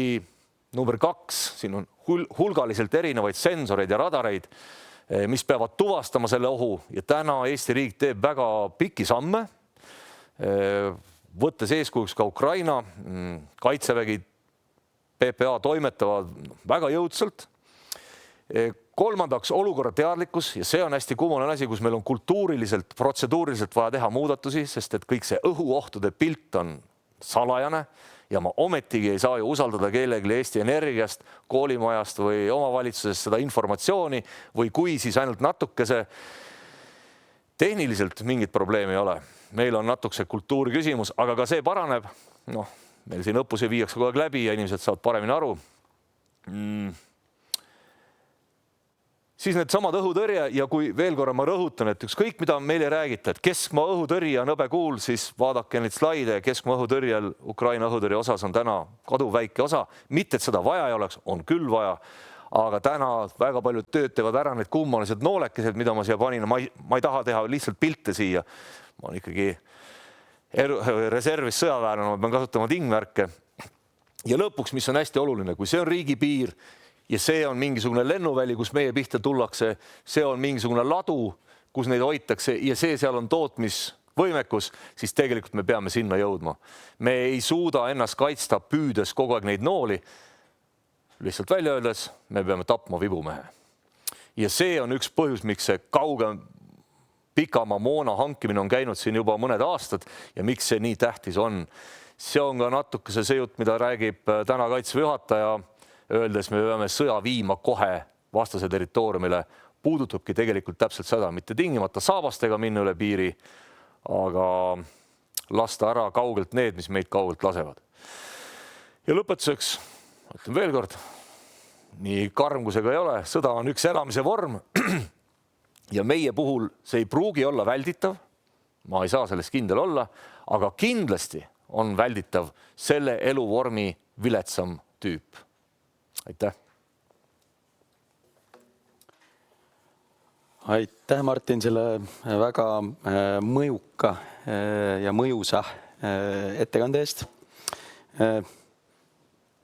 number 2, siin on hulgaliselt erinevaid sensoreid ja radareid, mis peavad tuvastama selle ohu ja täna Eesti riik teeb väga pikki samme, võttes eeskujuks ka Ukraina, kaitsevägi, PPA toimetavad väga jõudsalt. Kolmandaks olukorra teadlikkus ja see on hästi kummaline asi, kus meil on kultuuriliselt, protseduuriliselt vaja teha muudatusi, sest et kõik see õhuohtude pilt on salajane ja ma ometigi ei saa ju usaldada kellelegi Eesti Energiast, koolimajast või omavalitsusest seda informatsiooni või kui siis ainult natukese. Tehniliselt mingit probleemi ei ole. Meil on natukese kultuuri küsimus, aga ka see paraneb. Meil siin õppusi viiakse kogu aeg läbi ja inimesed saavad paremini aru. Siis need samad õhutõrje ja kui veel korra ma rõhutan, et ükskõik mida meile räägite, et keskmaa õhutõrje on hõbekuul, siis vaadake neid slaide. Keskmaa õhutõrjel Ukraina õhutõrje osas on täna kaduväike osa. Mitte, et seda vaja ei oleks, on küll vaja. Aga täna väga paljud tööd teevad ära need kummalised noolekesed, mida ma siia panin. Ma ei taha teha lihtsalt pilte siia. Ma olen ikkagi reservis sõjaväelane, ma pean kasutama tingmärke. Ja lõpuks, mis on hästi oluline, kui see on riigipiir ja see on mingisugune lennuväli, kus meie pihta tullakse, see on mingisugune ladu, kus neid hoitakse ja see seal on tootmisvõimekus, siis tegelikult me peame sinna jõudma. Me ei suuda ennast kaitsta püüdes kogu aeg neid nooli. Lihtsalt välja öeldes, me peame tapma vibumehe. Ja see on üks põhjus, miks see kaugem pikamaa moona hankimine on käinud siin juba mõned aastad ja miks see nii tähtis on. See on ka natuke see jutt, mida räägib täna Kaitseväe juhataja, öeldes me peame sõja viima kohe vastase territooriumile, puudutabki tegelikult täpselt seda, mitte tingimata saabastega minna üle piiri, aga lasta ära kaugelt need, mis meid kaugelt lasevad. Ja lõpetuseks, ütlen veel kord, nii karm kui see ka ei ole, sõda on üks elamise vorm ja meie puhul see ei pruugi olla välditav, ma ei saa sellest kindel olla, aga kindlasti on välditav selle eluvormi viletsam tüüp. Aitäh! Aitäh, Martin, selle väga mõjuka ja mõjusa ettekande eest.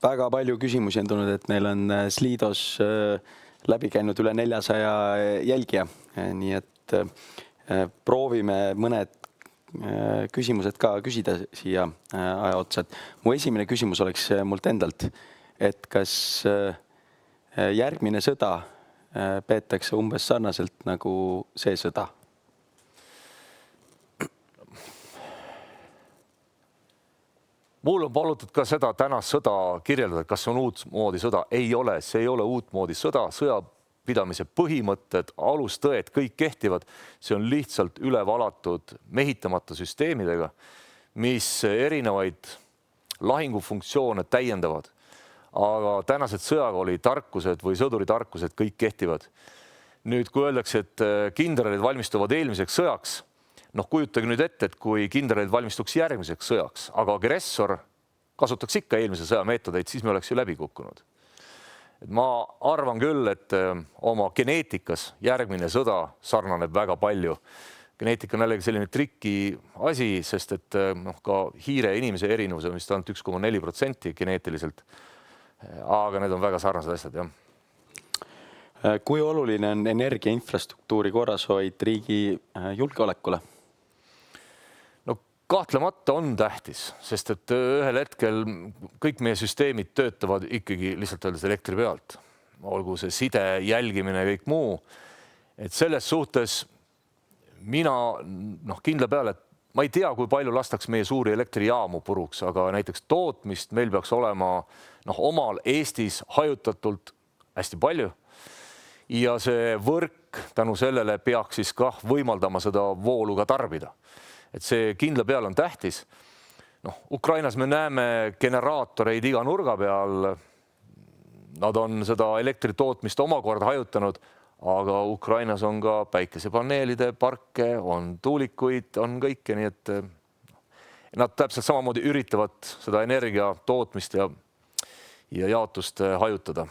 Väga palju küsimusi on tulnud, et meil on Slidos läbi käinud üle 400 jälgija, nii et proovime mõned küsimused ka küsida siia aja otsa. Mu esimene küsimus oleks mult endalt, et kas järgmine sõda peetakse umbes sarnaselt nagu see sõda? Mul on palutud ka seda tänast sõda kirjeldada, kas see on uut moodi sõda. Ei ole, see ei ole uut moodi sõda. Sõjapidamise põhimõtted, alustõed, kõik kehtivad. See on lihtsalt üle valatud mehitamata süsteemidega, mis erinevaid lahingufunktsioone täiendavad. Aga tänased sõjakooli tarkused või sõduri tarkused kõik kehtivad. Nüüd, kui öeldakse, et kindralid valmistuvad eelmiseks sõjaks, kujutage nüüd ette, et kui kindralid valmistuks järgmiseks sõjaks, aga agressor kasutaks ikka eelmise sõja meetodeid, siis me oleks ju läbi kukkunud. Ma arvan küll, et oma geneetikas järgmine sõda sarnaneb väga palju. Geneetika on jällegi selline trikki asi, sest et ka hiire inimese erinevus on vist ainult 1,4% geneetiliselt. Aga need on väga sarnased asjad, jah. Kui oluline on energia infrastruktuuri korrashoid riigi julgeolekule? Kahtlemata on tähtis, sest et ühel hetkel kõik meie süsteemid töötavad ikkagi lihtsalt öeldes elektri pealt. Olgu see side, jälgimine ja kõik muu. Et selles suhtes mina kindla peale, et ma ei tea, kui palju lastaks meie suuri elektrijaamu puruks, aga näiteks tootmist meil peaks olema omal Eestis hajutatult hästi palju. Ja see võrk tänu sellele peaks siis ka võimaldama seda voolu ka tarbida. Et see kindla peal on tähtis. Ukrainas me näeme generaatoreid iga nurga peal. Nad on seda elektritootmist omakorda hajutanud, aga Ukrainas on ka päikesepaneelide parke, on tuulikuid, on kõike, nii et nad täpselt samamoodi üritavad seda energia tootmist ja jaotust hajutada.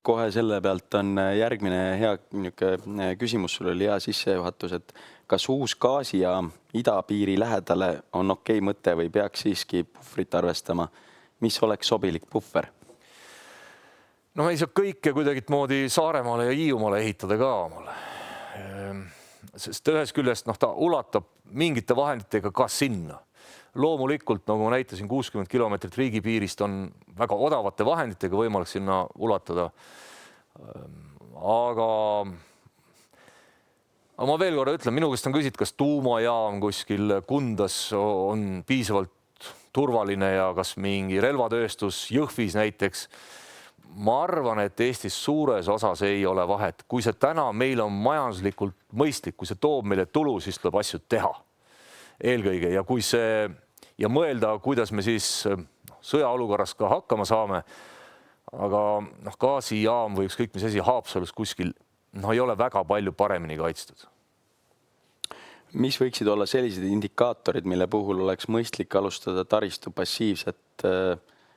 Kohe selle pealt on järgmine hea küsimus, sul oli hea sissejuhatus, et kas uus gaasijaam idapiiri lähedale on okei mõte või peaks siiski puhvrit arvestama? Mis oleks sobilik puhver? Me ei saa kõike kuidagi moodi Saaremaale ja Hiiumaale ehitada ka omale. Sest ühes küljest ta ulatab mingite vahenditega ka sinna. Loomulikult, nagu ma näitasin, 60 kilomeetrit riigipiirist on väga odavate vahenditega võimalik sinna ulatada. Aga ma veel korra ütlen, minu käest on küsitud, kas tuumajaam kuskil Kundas on piisavalt turvaline ja kas mingi relvatööstus Jõhvis näiteks. Ma arvan, et Eestis suures osas ei ole vahet. Kui see täna meil on majanduslikult mõistlik, kui see toob meile tulu, siis tuleb asju teha eelkõige. Ja kui see ja mõelda, kuidas me siis sõjaolukorras ka hakkama saame, aga gaasijaam või ükskõik mis asi Haapsalus kuskil ei ole väga palju paremini kaitstud. Mis võiksid olla sellised indikaatorid, mille puhul oleks mõistlik alustada taristu passiivset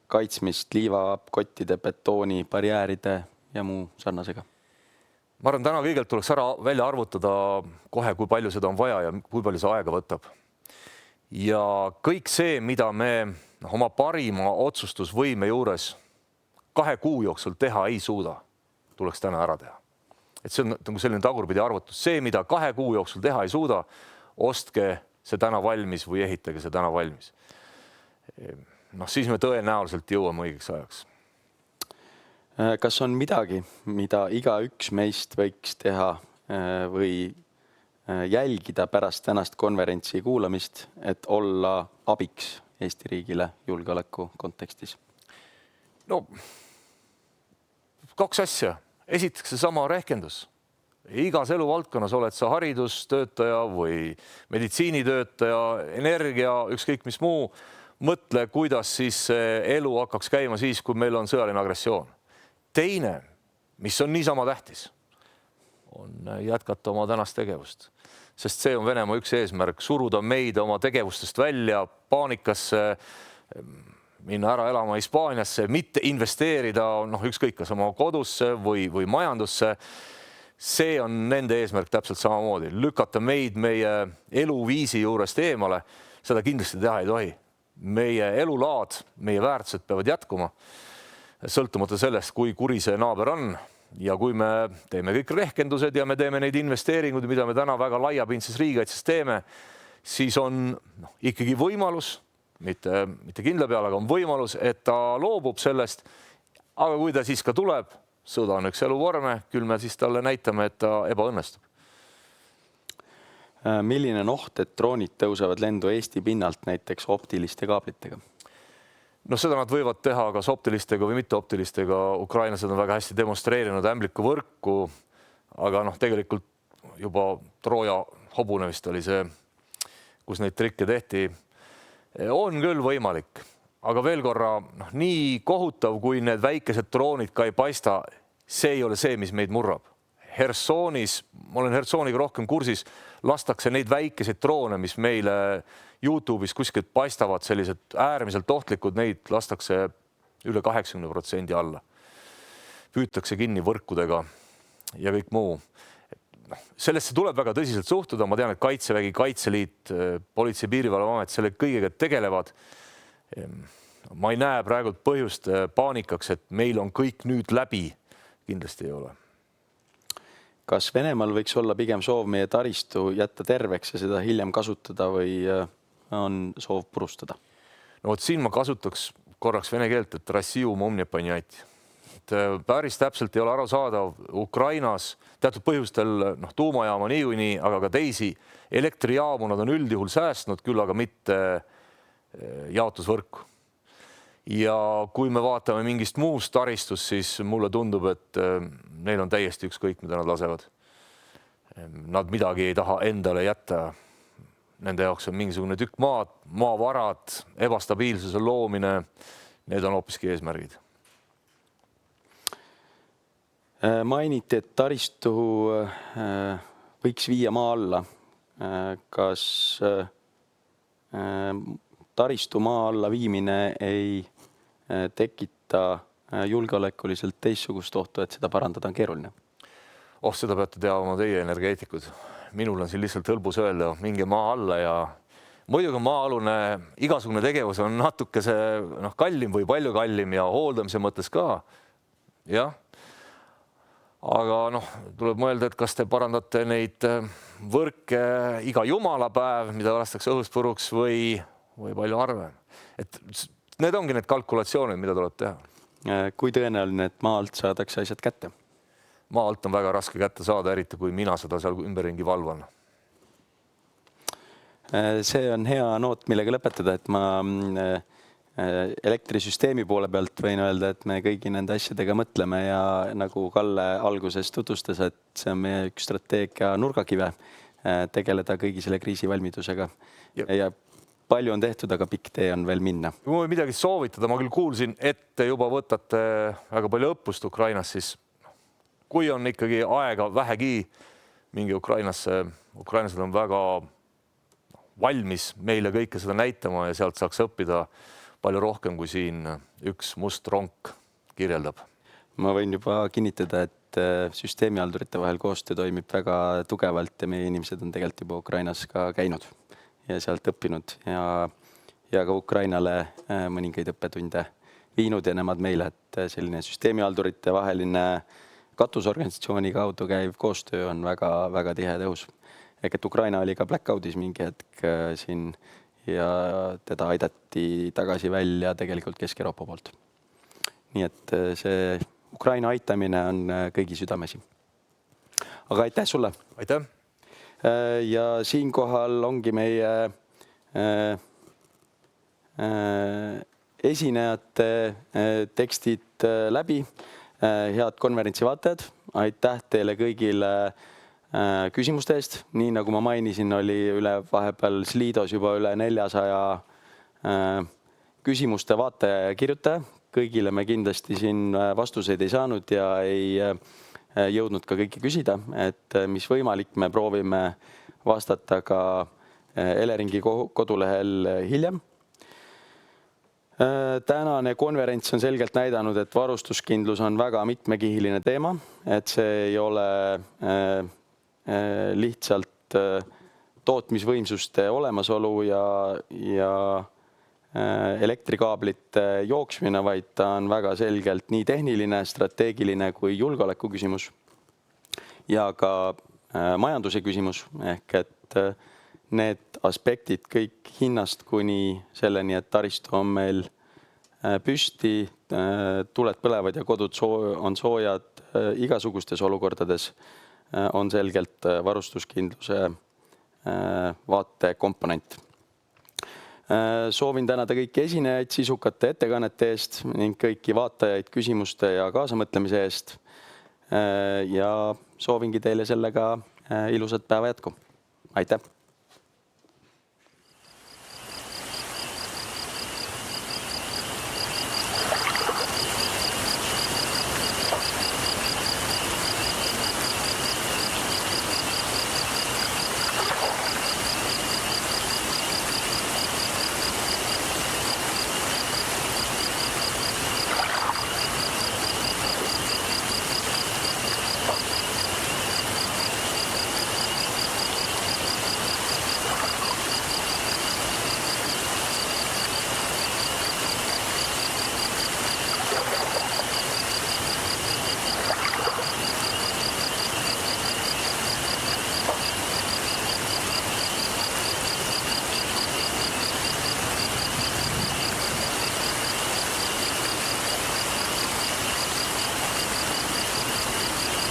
kaitsmist liivakottide, betooni, barjääride ja muu sarnasega? Ma arvan, täna kõigelt tuleks välja arvutada kohe, kui palju seda on vaja ja kui palju see aega võtab. Ja kõik see, mida me oma parima otsustusvõime juures 2 kuu jooksul teha ei suuda, tuleks täna ära teha. Et see on selline tagurpidi arvutus. See, mida 2 kuu jooksul teha ei suuda, ostke see täna valmis või ehitage see täna valmis. Siis me tõenäoliselt jõuame õigeks ajaks. Kas on midagi, mida iga üks meist võiks teha või jälgida pärast tänast konverentsi kuulamist, et olla abiks Eesti riigile julgeoleku kontekstis? No 2 asja. Esiteks seesama rehkendus. Igas eluvaldkonnas oled sa haridustöötaja või meditsiinitöötaja, energia, ükskõik mis muu. Mõtle, kuidas siis elu hakkaks käima siis, kui meil on sõjaline agressioon. Teine, mis on niisama tähtis, on jätkata oma tänast tegevust. Sest see on Venemaa üks eesmärk, suruda meid oma tegevustest välja, paanikasse, minna ära elama Hispaaniasse, mitte investeerida ükskõik kas oma kodusse või majandusse. See on nende eesmärk täpselt samamoodi. Lükata meid meie eluviisi juurest eemale, seda kindlasti teha ei tohi. Meie elulaad, meie väärtused peavad jätkuma, sõltumata sellest, kui kuri see naaber on. Ja kui me teeme kõik rehkendused ja me teeme neid investeeringuid, mida me täna väga laiapindses riigikaitses teeme, siis on ikkagi võimalus, mitte kindla peale, aga on võimalus, et ta loobub sellest. Aga kui ta siis ka tuleb, sõda on üks eluvorme, küll me siis talle näitame, et ta ebaõnnestub. Milline on oht, et droonid tõusevad lendu Eesti pinnalt näiteks optiliste kaablitega? No seda nad võivad teha kas optilistega või mitte optilistega. Ukrainlased on väga hästi demonstreerinud ämbliku võrku, aga tegelikult juba Trooja hobune vist oli see, kus neid trikke tehti. On küll võimalik, aga veel korra, nii kohutav, kui need väikesed droonid ka ei paista, see ei ole see, mis meid murrab. Hersoonis, ma olen Hersoniga rohkem kursis, lastakse neid väikeseid droone, mis meile YouTube'is kuskilt paistavad, sellised äärmiselt ohtlikud, neid lastakse üle 80% alla. Püütakse kinni võrkudega ja kõik muu. Sellesse tuleb väga tõsiselt suhtuda. Ma tean, et Kaitsevägi, Kaitseliit, Politsei- ja Piirivalveamet selle kõigega tegelevad. Ma ei näe praegu põhjust paanikaks, et meil on kõik nüüd läbi. Kindlasti ei ole. Kas Venemaal võiks olla pigem soov meie taristu jätta terveks ja seda hiljem kasutada või on soov purustada? No siin ma kasutaks korraks vene keelt, et Rossija omni ponjati. Päris täpselt ei ole aru saada. Ukrainas teatud põhjustel tuumajaama niikuinii, aga ka teisi elektrijaamu nad on üldjuhul säästnud, küll aga mitte jaotusvõrku. Ja kui me vaatame mingist muust taristust, siis mulle tundub, et neil on täiesti ükskõik, mida nad lasevad. Nad midagi ei taha endale jätta. Nende jaoks on mingisugune tükk maad, maavarad, ebastabiilsuse loomine. Need on hoopiski eesmärgid. Mainiti, et taristu võiks viia maa alla. Kas taristu maa alla viimine ei tekita julgeolekuliselt teistsugust ohtu, et seda parandada on keeruline? Seda peate teadma teie energeetikud. Minul on siin lihtsalt hõlbus öelda, minge maa alla ja muidugi maa-alune igasugune tegevus on natuke see kallim või palju kallim ja hooldamise mõttes ka. Jah. Aga tuleb mõelda, et kas te parandate neid võrke iga jumalapäev, mida lastakse õhust puruks või palju harvem. Et need ongi need kalkulatsioonid, mida tuleb teha. Kui tõenäoline, et maa alt saadakse asjad kätte? Maa alt on väga raske kätte saada, eriti kui mina seda seal ümberringi valvan. See on hea noot, millega lõpetada, et ma elektrisüsteemi poole pealt võin öelda, et me kõigi nende asjadega mõtleme ja nagu Kalle alguses tutvustas, et see on meie üks strateegia nurgakive tegeleda kõigi selle kriisivalmidusega. Ja palju on tehtud, aga pikk tee on veel minna. Kui ma midagi soovitada, ma küll kuulsin, et te juba võtate väga palju õppust Ukrainas, siis kui on ikkagi aega vähegi mingi Ukrainasse, ukrainlased on väga valmis meile kõike seda näitama ja sealt saaks õppida palju rohkem, kui siin üks must ronk kirjeldab. Ma võin juba kinnitada, et süsteemihaldurite vahel koostöö toimib väga tugevalt ja meie inimesed on tegelikult juba Ukrainas ka käinud ja sealt õppinud ja ka Ukrainale mõningaid õppetunde viinud ja nemad meile, et selline süsteemihaldurite vaheline katusorganisatsiooni kaudu käiv koostöö on väga tihe tõus. Et Ukraina oli ka blackout'is mingi hetk siin ja teda aidati tagasi välja tegelikult Kesk-Euroopa poolt. Nii et see Ukraina aitamine on kõigi südamesi. Aga aitäh sulle! Aitäh! Ja siinkohal ongi meie esinejate tekstid läbi. Head konverentsi vaatajad, aitäh teile kõigile küsimuste eest. Nii nagu ma mainisin, oli vahepeal Sliidos juba üle 400 küsimuste vaataja ja kirjutaja. Kõigile me kindlasti siin vastuseid ei saanud ja ei jõudnud ka kõiki küsida, et mis võimalik, me proovime vastata ka Eleringi kodulehel hiljem. Tänane konverents on selgelt näidanud, et varustuskindlus on väga mitmekihiline teema, et see ei ole lihtsalt tootmisvõimsuste olemasolu ja elektrikaablite jooksmine, vaid ta on väga selgelt nii tehniline, strateegiline kui julgeoleku küsimus ja ka majanduse küsimus, ehk et need aspektid kõik hinnast kuni selleni, et taristu on meil püsti, tuled põlevad ja kodud on soojad igasugustes olukordades, on selgelt varustuskindluse vaatekomponent. Soovin tänada kõiki esinejaid sisukate ettekannete eest ning kõiki vaatajaid küsimuste ja kaasamõtlemise eest. Ja soovingi teile sellega ilusat päeva jätku. Aitäh!